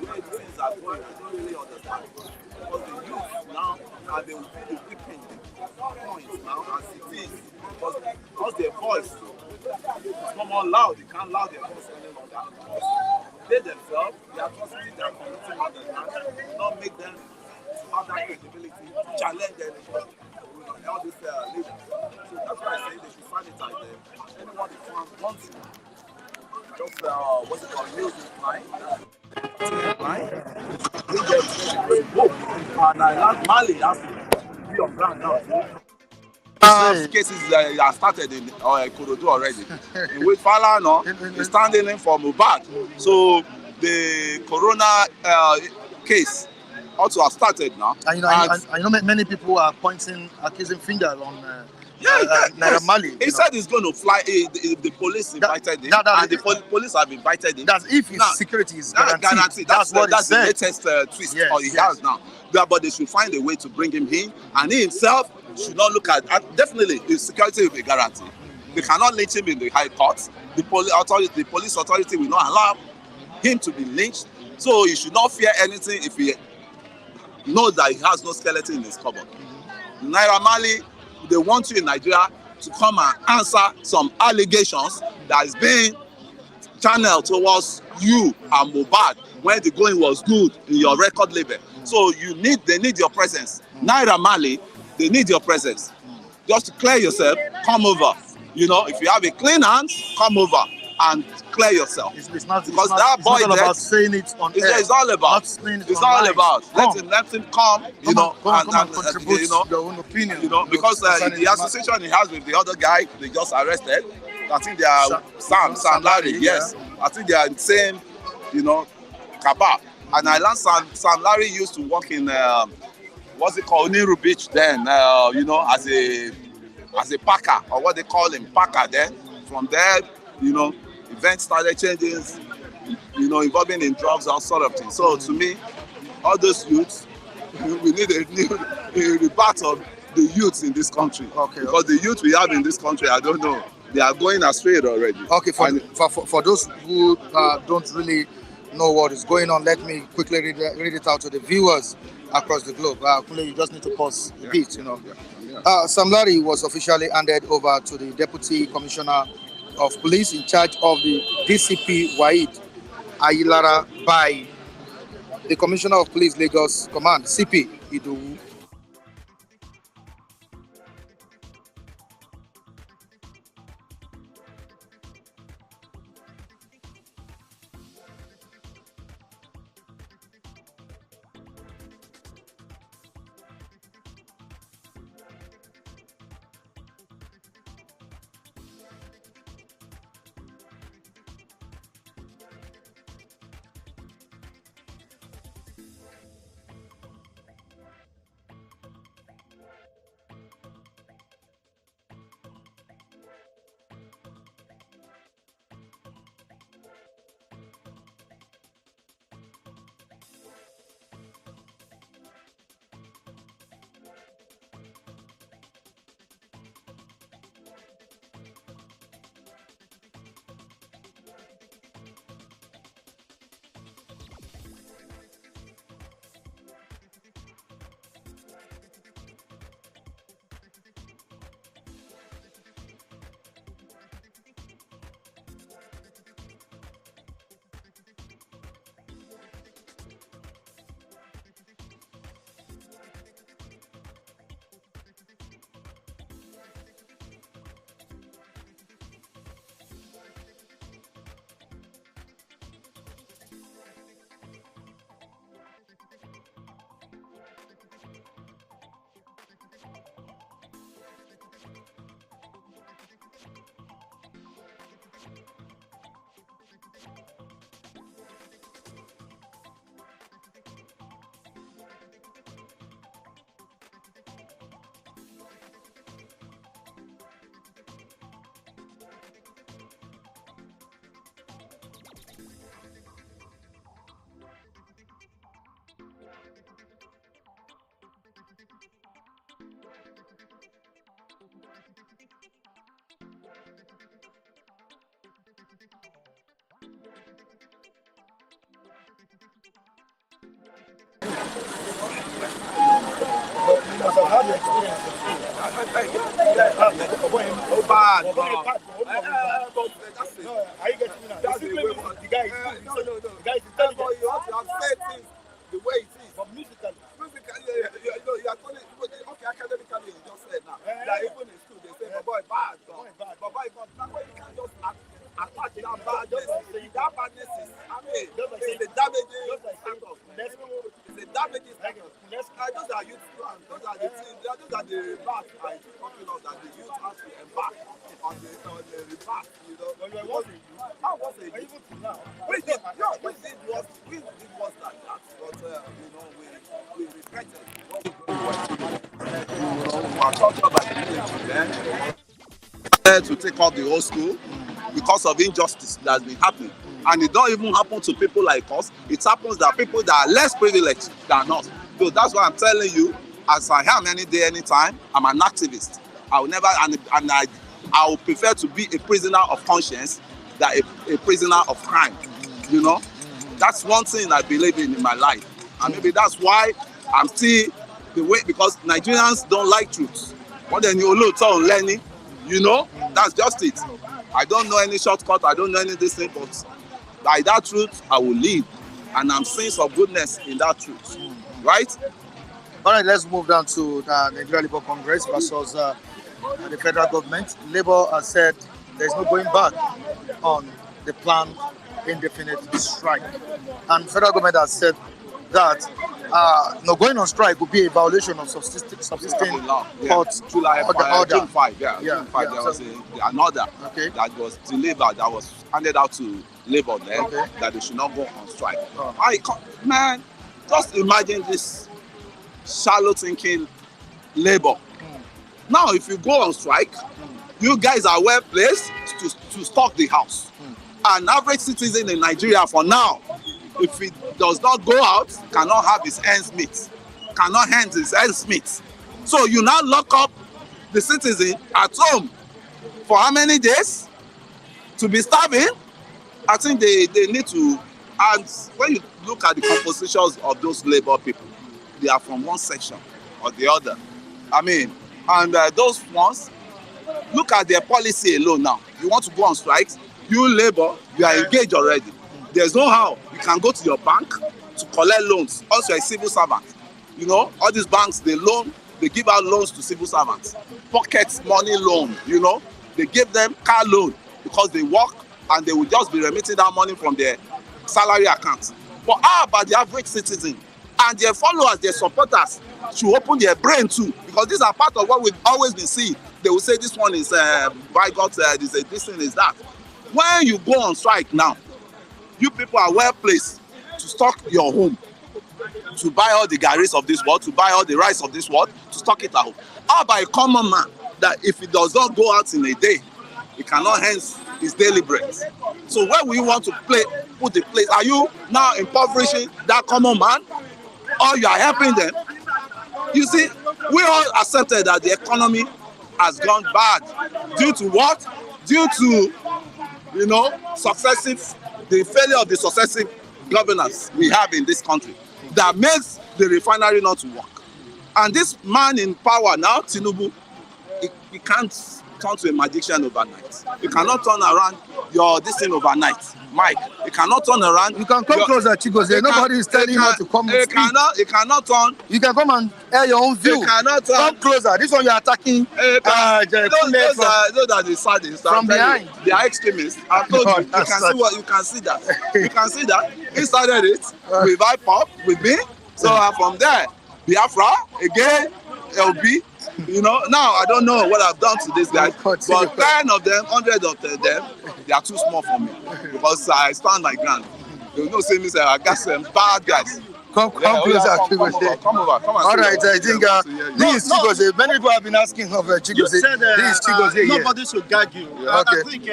way things are going, I don't really understand. Because the youth now are the weakened points now as it is. Because their voice is no more loud, they can't loud their voice any longer. They themselves, the atrocities they are committing on the land, will not make them have that credibility to challenge anybody. All these leaders. So that's why I say they should sanitize them. Anyone who wants to just what's it called, music line, they get book. And I like Mali has to be on ground now. Cases are started in Ikorodu already. In which Falana is standing in for Mohbad. So the corona case also has started now. And you know, many people are accusing finger on Naira Marley. He said he's going to fly. The police invited him, and the police have invited him. That's if his security is guaranteed. That's what that's the latest twist he has now. Yeah, but they should find a way to bring him in, and he himself should not look at. Definitely, his security will be guaranteed. They cannot lynch him in the high court. The police authority will not allow him to be lynched. So he should not fear anything if he knows that he has no skeleton in his cupboard. Naira Marley, they want you in Nigeria to come and answer some allegations that is being channeled towards you and Mohbad when the going was good in your record label. So they need your presence. Naira Marley, they need your presence. Just to clear yourself, come over. You know, if you have a clean hand, come over and clear yourself. It's not about saying it on air. It's all about. It's all about. Let him come. You know, and contribute your own opinion. You know, because the association he has with the other guy they just arrested, I think they are Sam Larry. Yes, I think they are in the same, you know, cabal. And I learned Sam Larry used to work in what's it called, Oniru Beach then. You know, as a packer, or what they call him, packer. Then from there, you know, events started changing, you know, involving in drugs, all sort of things. So to me, all those youths, we need a rebirth of the youths in this country. Because the youth we have in this country, I don't know, they are going astray already. Okay, for those who don't really know what is going on, let me quickly read it out to the viewers across the globe. You just need to pause a bit, you know. Sam Larry was officially handed over to the Deputy Commissioner of Police in charge of the DCP Waheed Ayilara by the Commissioner of Police Lagos Command, CP Idowu. have the experience. Oh, bad. But That's it. no, are you getting me now? That's The the way guy is no. the guy is But intelligent. you have to have said things the way it is. But musically, You are calling, okay, academically, you just said now. That even in school, they say, boy, bad. Boy, bad. Boy, you can't just attach that badness. That badness is, I mean, it's a damaging status. It's a damaging status. Those are youth plans. Those are the things, those are the remarks I talking of that the youth has to embark on the remarks, you know. When you was How was it? even till now, We did worse than that, but you know, we regretted what we were talking about the military then. To take off the whole school because of injustice that's been happening. And it don't even happen to people like us. It happens that people that are less privileged than us. So that's why I'm telling you, as I am any day, anytime, I'm an activist. I will never, and I will prefer to be a prisoner of conscience than a prisoner of crime. You know, that's one thing I believe in my life, and maybe that's why I'm still the way, because Nigerians don't like truth. What then you look learning, you know, that's just it. I don't know any shortcut. I don't know any this thing, but by that truth, I will live, and I'm seeing some goodness in that truth, right? All right, let's move down to the Nigeria Labour Congress versus the federal government. Labour has said there's no going back on the planned indefinite strike. And federal government has said that no going on strike would be a violation of subsisting law. court July order. June 5, June 5, there was an order that was delivered, that was handed out to Labour there, that they should not go on strike. Man, just imagine this shallow thinking Labour. Now, if you go on strike, you guys are well placed to stock the house. An average citizen in Nigeria for now, if he does not go out, cannot have his ends meet, cannot hand his ends meet. So you now lock up the citizen at home for how many days? To be starving? I think they need to, and when you look at the compositions of those Labour people, they are from one section or the other. I mean, and those ones, look at their policy alone now. You want to go on strikes, you Labour, you are engaged already. There's no how you can go to your bank to collect loans. Also, you're a civil servant. You know, all these banks, they give out loans to civil servants. Pocket money loan, you know. They give them car loan because they work and they will just be remitting that money from their salary accounts. But how about the average citizen? And their followers, their supporters, should open their brain too, because these are part of what we've always been seeing. They will say this one is by God, this thing is that. When you go on strike now, you people are well placed to stock your home, to buy all the garris of this world, to buy all the rice of this world, to stock it at home. How about a common man that if he does not go out in a day, he cannot hence his daily bread? So where will you want to put the place? Are you now impoverishing that common man, or you are helping them? You see, we all accepted that the economy has gone bad due to what? Due to, you know, the failure of the successive governance we have in this country that makes the refinery not to work. And this man in power now, Tinubu, he can't turn to a magician overnight. You cannot turn around this thing overnight. Mike, you cannot turn around. You can come closer, Chigozie. Nobody is telling you how to come and speak. You cannot turn. You can come and air your own view. You cannot turn. Come closer. This one you are attacking. Those are the saddists. From behind. They are extremists. I told you. You can see that. You can see that. He started it with IPOP, with me. So from there, Biafra again, LB. You know, now I don't know what I've done to these guys, but 10 of them, 100 of them, they are too small for me because I stand my ground. You know, say me say I got some bad guys. Come closer, Chigozie. Come over. All right, I think this is Chigozie. Many people have been asking of Chigozie. You said this is Chigozie here. nobody should gag you. Yeah. I think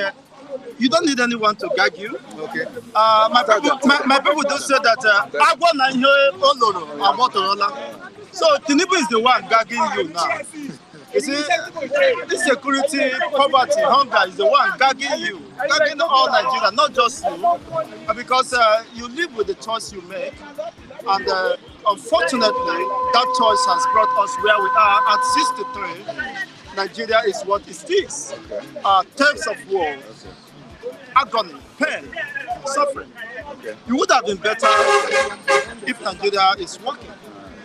you don't need anyone to gag you. Okay. My people do say that agwa na ihe oloro abotorola. So Tinubu is the one gagging you now. You see, insecurity, poverty, hunger is the one gagging you, gagging all Nigeria, not just you, because you live with the choice you make, and unfortunately, that choice has brought us where we are at 63. Nigeria is what it is. Terms of war, agony, pain, suffering. It would have been better if Nigeria is working.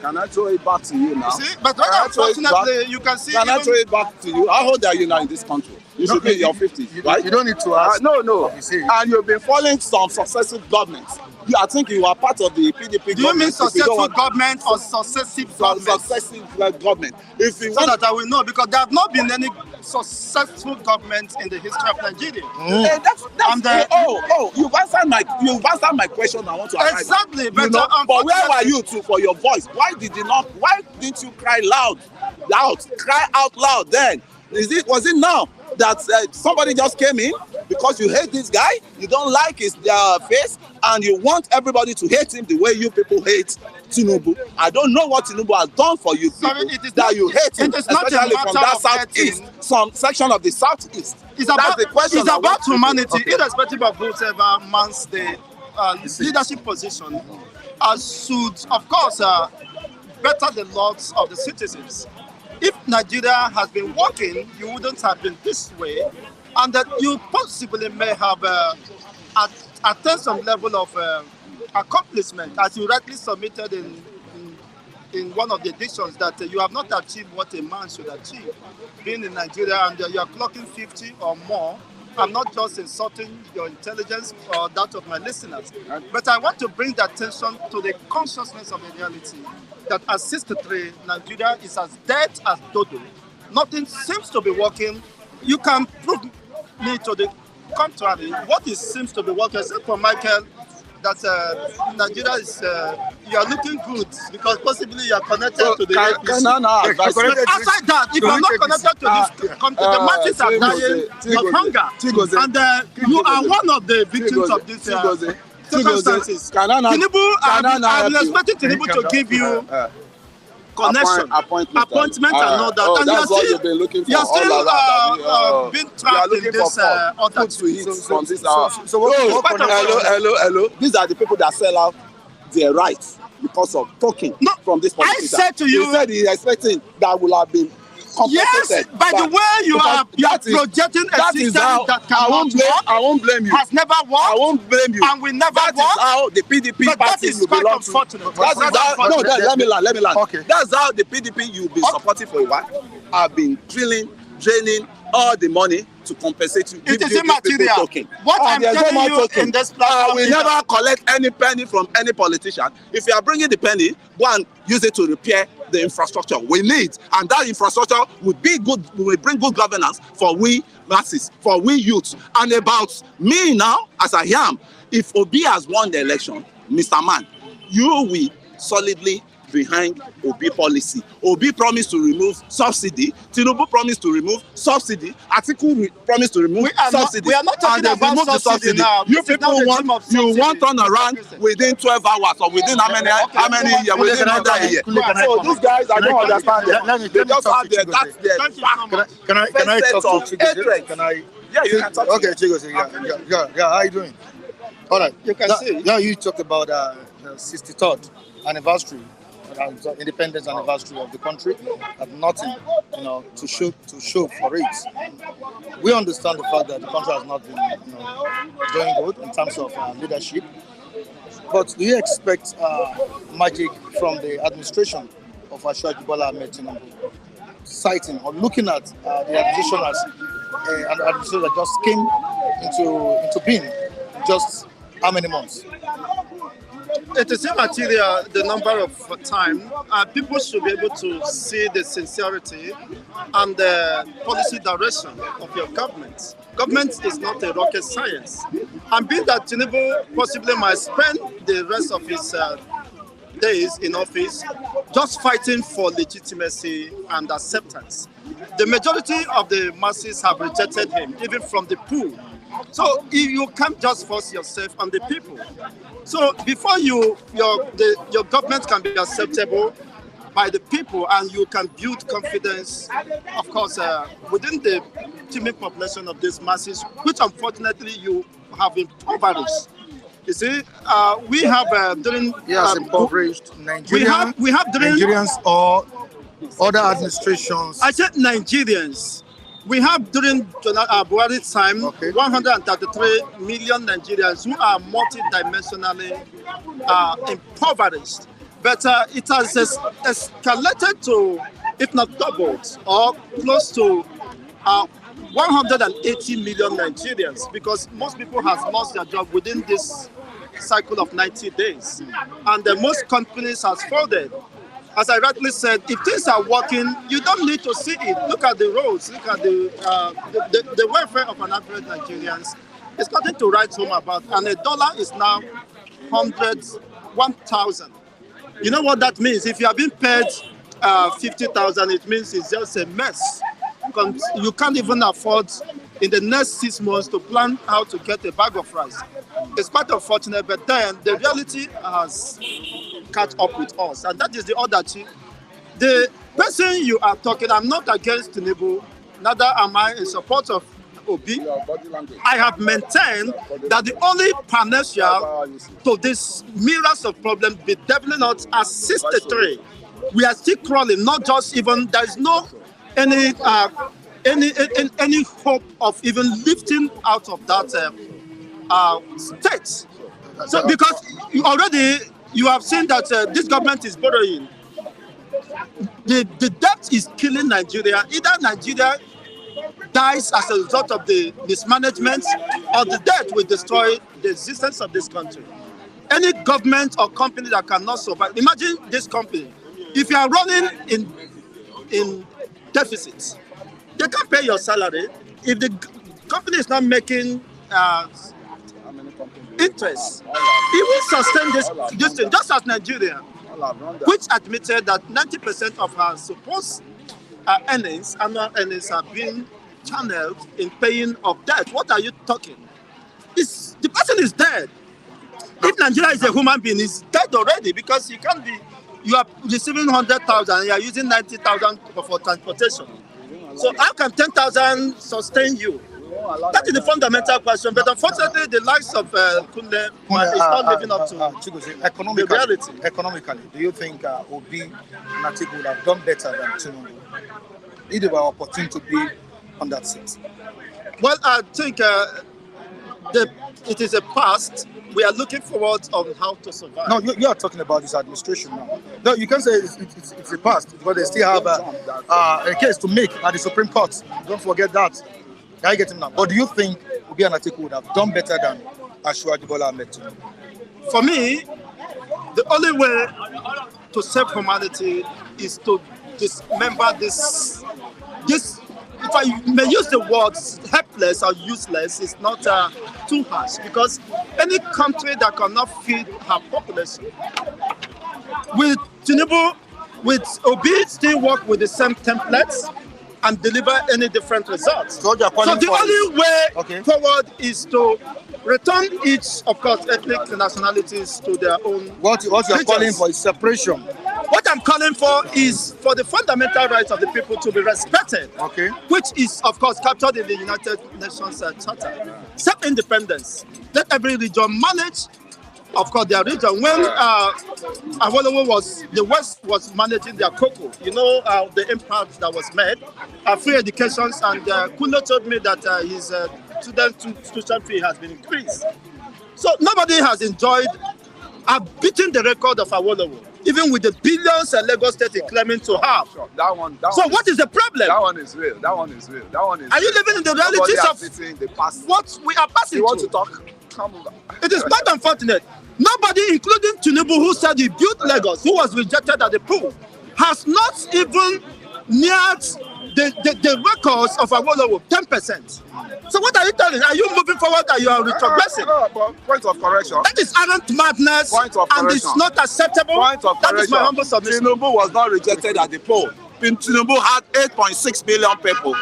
Can I throw it back to you now? You see? But unfortunately, you can see. Can I throw it back to you? How old are you now in this country? You should be in your 50s, right? You don't need to ask. No. And you've been following some successive governments. I think you are part of the PDP government. Do you mean successful government or successive government? Successive government. If you so that I will know, because there have not been any successful government in the history of Nigeria. You've answered my question. I want to ask. Exactly, but where were you too for your voice? Why didn't you cry cry out loud then? Was it now that somebody just came in because you hate this guy, you don't like his face, and you want everybody to hate him the way you people hate Tinubu? I don't know what Tinubu has done for you people you hate him, especially from that southeast, some section of the southeast. It's about humanity, irrespective of whoever mans the leadership position, should, of course, better the lots of the citizens. If Nigeria has been working, you wouldn't have been this way, and that you possibly may have attained some level of accomplishment, as you rightly submitted in one of the editions, that you have not achieved what a man should achieve. Being in Nigeria and you are clocking 50 or more, I'm not just insulting your intelligence or that of my listeners, but I want to bring the attention to the consciousness of the reality that at 63, Nigeria is as dead as dodo. Nothing seems to be working. You can prove me to the contrary. What seems to be working, except for Michael, that Nigeria is, you are looking good because possibly you are connected to the APC. Outside that, if you are not connected to this, the masses are dying of hunger. And you are one of the victims of this circumstances. Tinubu, I'm expecting Tinubu to give you connection, appointment, and all that. And that's what you've been looking for. You're still being trapped in this order to eat. From this hour. Hello. These are the people that sell out their rights because of talking from this politician. I said to you, he said he's expecting that will have been yes, by the way you are projecting a system that cannot work. I won't blame you. Has never worked. I won't blame you. And will never work. That is how the PDP party you belong to. Let me land. Okay. That's how the PDP you've been supporting for a while have been draining all the money to compensate you. It is immaterial. What I'm telling you in this platform, we never collect any penny from any politician. If you are bringing the penny, go and use it to repair the infrastructure we need, and that infrastructure will be good. Will bring good governance for we masses, for we youths. And about me now, as I am, if Obi has won the election, Mr. Man, you will solidly behind Obi policy. Obi promised to remove subsidy. Tinubu promised to remove subsidy. Atiku promised to remove subsidy. We are not talking about subsidy now. You people want turn around within 12 hours or within how many years? Within another year. So these guys, I don't understand them. They just have their Can I talk to Chigozie? Can I? Yeah, you can talk. Okay, Chigozie. Yeah. How are you doing? All right. You can see. Now you talked about 63rd anniversary. Independence anniversary of the country, and nothing, to show for it. We understand the fact that the country has not been, doing good in terms of leadership. But do you expect magic from the administration of Asiwaju Bola Ahmed Tinubu, citing or looking at the administration as an administration that just came into being just how many months? It is immaterial the number of time. People should be able to see the sincerity and the policy direction of your government. Government is not a rocket science. And being that Tinubu possibly might spend the rest of his days in office just fighting for legitimacy and acceptance. The majority of the masses have rejected him, even from the pool. So you can't just force yourself on the people. So before your government can be acceptable by the people and you can build confidence, of course, within the teeming population of these masses, which unfortunately you have impoverished. You see, we have during He has impoverished Nigerians. We have during Nigerians or other administrations. I said Nigerians. We have during Buhari's time 133 million Nigerians who are multidimensionally impoverished. But it has escalated to, if not doubled, or close to 180 million Nigerians, because most people have lost their job within this cycle of 90 days. And most companies have folded. As I rightly said, if things are working, you don't need to see it. Look at the roads, look at the welfare of an average Nigerian. It's nothing to write home about. And a dollar is now 1,000. You know what that means? If you have been paid 50,000, it means it's just a mess. You can't even afford in the next 6 months to plan how to get a bag of rice. It's quite unfortunate, but then the reality has caught up with us, and that is the other thing. The person you are talking, I'm not against Tinubu, neither am I in support of Obi. I have maintained that the only panacea to this myriad of problems bedeviling us at 63, we are still crawling. Not just even there is no any hope of even lifting out of that state. So because you have seen that this government is borrowing. The debt is killing Nigeria. Either Nigeria dies as a result of the mismanagement, or the debt will destroy the existence of this country. Any government or company that cannot survive. Imagine this company. If you are running in deficits, they can't pay your salary. If the company is not making interest, it will sustain this thing, just as Nigeria, which admitted that 90% of her supposed annual earnings are being channeled in paying of debt. What are you talking? The person is dead. If Nigeria is a human being, he's dead already, because you can't be. You are receiving 100,000, you are using 90,000 for transportation. So how can 10,000 sustain you? That is the fundamental question. But unfortunately, the likes of Kunle is not living up to the reality. Economically, do you think Obi and Atiku would have done better than Tinubu if they were opportune to be on that seat? Well, I think it is a past. We are looking forward on how to survive. No, you are talking about this administration now. No, you can say it's a past, because they still have a case to make at the Supreme Court. Don't forget that. I get him now. But do you think Obi and Atiku would have done better than Asiwaju Bola Ahmed Tinubu? For me, the only way to save humanity is to dismember this. If I may use the words helpless or useless, it's not too harsh, because any country that cannot feed her population, with Tinubu, with Obi, still work with the same templates and deliver any different results. So the only way forward is to return each, of course, ethnic nationalities to their own. What you're calling for is separation. What I'm calling for is for the fundamental rights of the people to be respected, which is, of course, captured in the United Nations Charter. Self-independence. Let every region manage, of course, their region. When the West was managing their cocoa, you know the impact that was made. Free educations, and Kuno told me that his tuition fee has been increased. So nobody has enjoyed beating the record of Awolowo, even with the billions Lagos State is claiming to have. So what is the problem? That one is real. Are you living in the realities of what we are passing you want through? to talk? Come over. It is quite unfortunate. Nobody, including Tinubu, who said he built Lagos, who was rejected at the pool, has not even neared the records of Awolowo, 10%. So what are you telling? Are you moving forward or you are retrogressing? Point of correction. That is arrant madness, and it's not acceptable. That is my humble submission. Tinubu was not rejected at the poll. Tinubu had 8.6 million people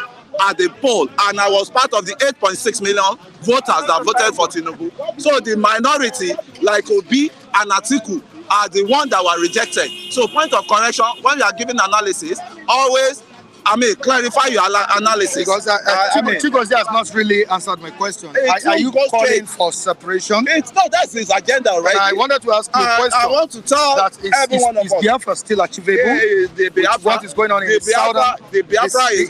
at the poll, and I was part of the 8.6 million voters that voted for Tinubu. So the minority, like Obi and Atiku, are the ones that were rejected. So point of correction, when you are giving analysis, always clarify your analysis. Because Chigozie has not really answered my question. Are you calling for separation? It's not, that's his agenda already. I wanted to ask you a question. I want to tell everyone is Biafra still achievable? What is going on in the southern? The Biafra is...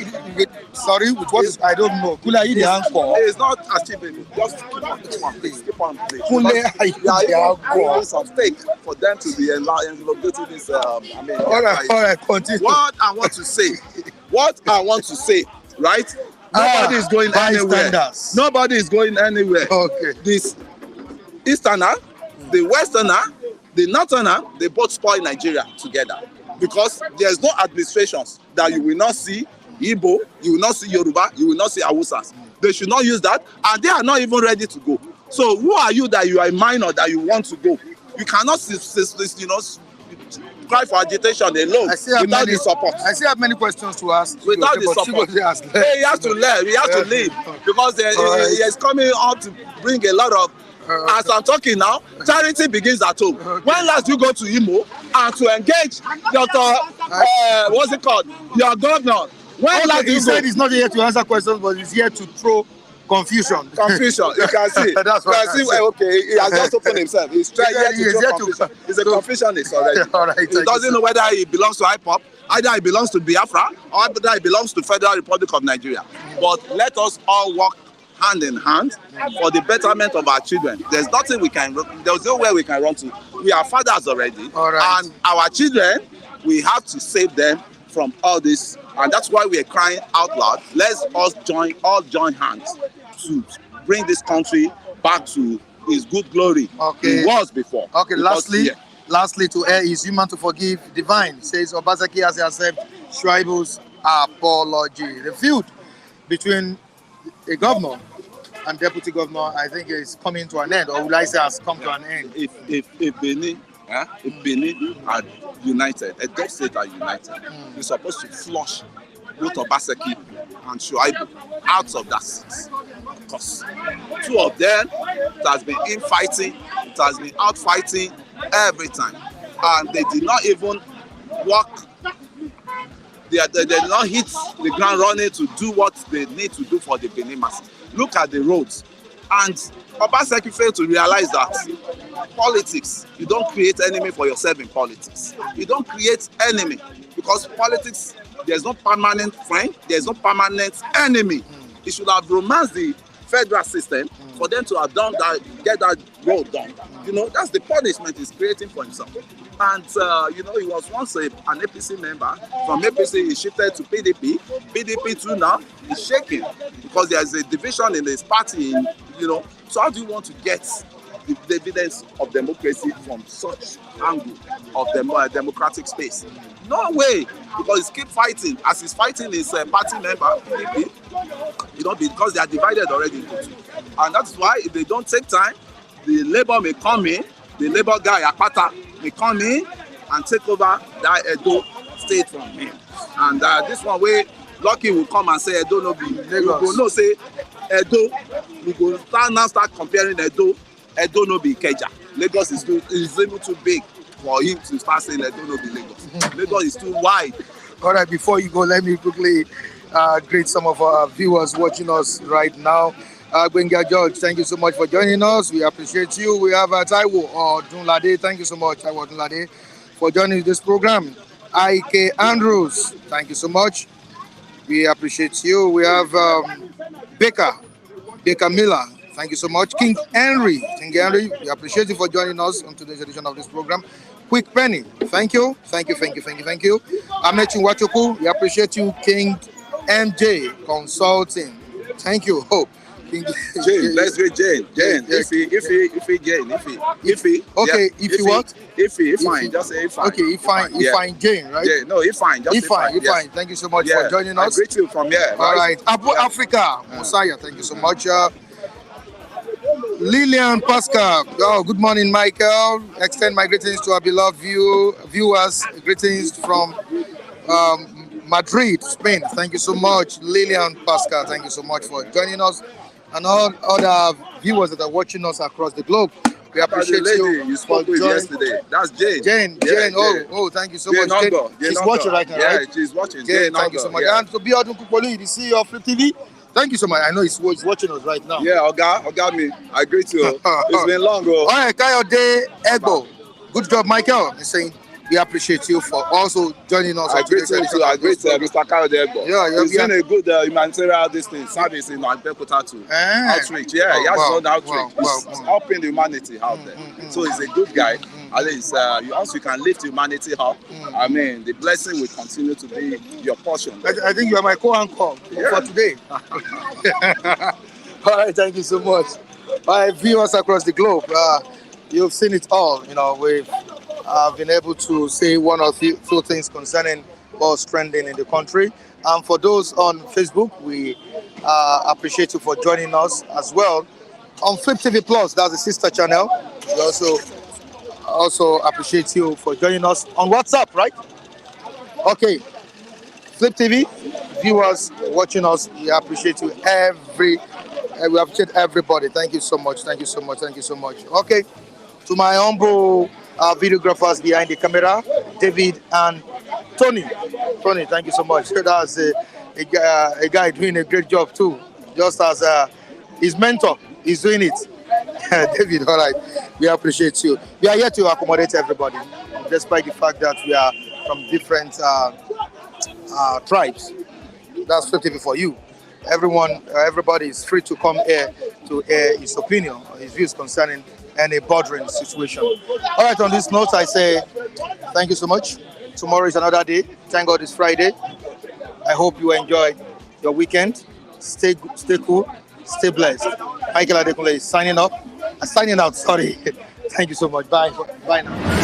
with what is... I don't know. Kula, you the answer. It's not achievable. Just keep on, please. Keep on, please. Kula, some stake for them to be located this. All right, continue. What I want to say, right? Nobody is going anywhere. Nobody is going anywhere. Okay. This Easterner, the Westerner, the Northerner, they both spoil Nigeria together because there's no administrations that you will not see Igbo, you will not see Yoruba, you will not see Hausas. They should not use that, and they are not even ready to go. So who are you that you are a minor that you want to go? You cannot, cry for agitation alone without the support. I still have many questions to ask. Without the support. He has to learn. He has to leave because he is coming up to bring a lot of. As I'm talking now, charity begins at home. When last you go to Imo and to engage what's it called? Your governor. When last he said he's not here to answer questions, but he's here to throw confusion. You can see. That's what okay, he has just opened himself. He's trying to throw confusion. He's a confusionist already. All right, he doesn't know whether he belongs to IPOP, either he belongs to Biafra, or either he belongs to Federal Republic of Nigeria. But let us all work hand in hand for the betterment of our children. There's nothing there's nowhere we can run to. We are fathers already. All right. And our children, we have to save them from all this. And that's why we are crying out loud. Let's all join hands to bring this country back to its good glory it was before. Okay, lastly, to err is human to forgive divine, says Obaseki has accepted Schreiber's apology. The feud between a governor and deputy governor, I think, is coming to an end, or would I say has come to an end. If Benin are united, a Dutch state are united, we're supposed to flush both Obaseki and Shuaibu out of that seat. Because two of them, it has been infighting, it has been out fighting every time. And they did not even walk, they did not hit the ground running to do what they need to do for the Benin masses. Look at the roads. And Obaseki failed to realize that politics, you don't create enemy for yourself in politics. You don't create enemy because politics, there's no permanent friend, there's no permanent enemy. He should have romanced the federal system for them to have done that, get that road done. That's the punishment he's creating for himself. And, he was once an APC member. From APC, he shifted to PDP. PDP too now is shaking because there's a division in his party, So how do you want to get the evidence of democracy from such angle of the democratic space? No way, because he keep fighting. As he's fighting his party member, PDP, because they are divided already into two. And that's why if they don't take time, the Labour may come in, the Labour guy, Akpata, may come in and take over that Edo state from him. And this one way, Lucky will come and say Edo no be Lagos. We go no say Edo, we go start comparing Edo no be Ikeja. Lagos is even too big for him to start saying Edo no be Lagos. Lagos is too wide. All right, before you go, let me quickly greet some of our viewers watching us right now. Gwenga George, thank you so much for joining us. We appreciate you. We have Taiwo Dunlade. Thank you so much, Taiwo Dunlade, for joining this program. IK Andrews, thank you so much. We appreciate you. We have Baker Miller. Thank you so much. King Henry, we appreciate you for joining us on today's edition of this program. Quick Penny, thank you. Amechi Wachoku, we appreciate you. King MJ Consulting, thank you. Jane, let's go Jane. Jane, if he. Okay, yeah, if you what? If fine, just say if fine. Okay, if fine, Jane, right? Yeah, no, if fine, just if fine. Yes. Thank you so much for joining us. I greet you from here. All right, Abu Africa, Mosiah, thank you so much. Lillian Pascal, good morning, Michael. Extend my greetings to our beloved viewers. Greetings from Madrid, Spain. Thank you so much, Lillian Pascal. Thank you so much for joining us, and all other viewers that are watching us across the globe. We appreciate you. You spoke with yesterday. That's Jane. Jane. Oh, thank you so much. Jane, she's watching right now, right? Yeah, she's watching. Jane, thank you so much. And to Biodun Kupolu, the CEO of Flip TV, thank you so much. I know he's watching us right now. Yeah, Oga me. I agree to you. It's been long, bro. All right, Kayode Egbo. Good job, Michael. He's saying we appreciate you for also joining us. I agree to Mr. Kayode Egbo. Yeah. He's doing a good humanitarian service in Abeokuta too. Outreach. Yeah, he has his own outreach. He's helping the humanity out there. So he's a good guy. At least you can lift humanity up. I mean, the blessing will continue to be your portion. I think you are my co-anchor for today. All right, thank you so much. All right, viewers across the globe, you've seen it all. You know, we've been able to say one or two things concerning what's trending in the country. And for those on Facebook, we appreciate you for joining us as well. On Flip TV Plus, that's the sister channel. We also appreciate you for joining us on WhatsApp, right? Okay. Flip TV viewers watching us, we appreciate you we appreciate everybody. Thank you so much. Thank you so much. Thank you so much. Okay. To my humble videographers behind the camera, David and Tony. Tony, thank you so much. That's a guy doing a great job too. Just as his mentor is doing it. David, all right. We appreciate you. We are here to accommodate everybody, despite the fact that we are from different tribes. That's Flip TV for you. Everybody is free to come here to air his opinion, his views concerning any bordering situation. All right, on this note, I say thank you so much. Tomorrow is another day. Thank God it's Friday. I hope you enjoy your weekend. Stay cool, stay blessed. Michael Adekunle is signing out. Sorry. Thank you so much. Bye now.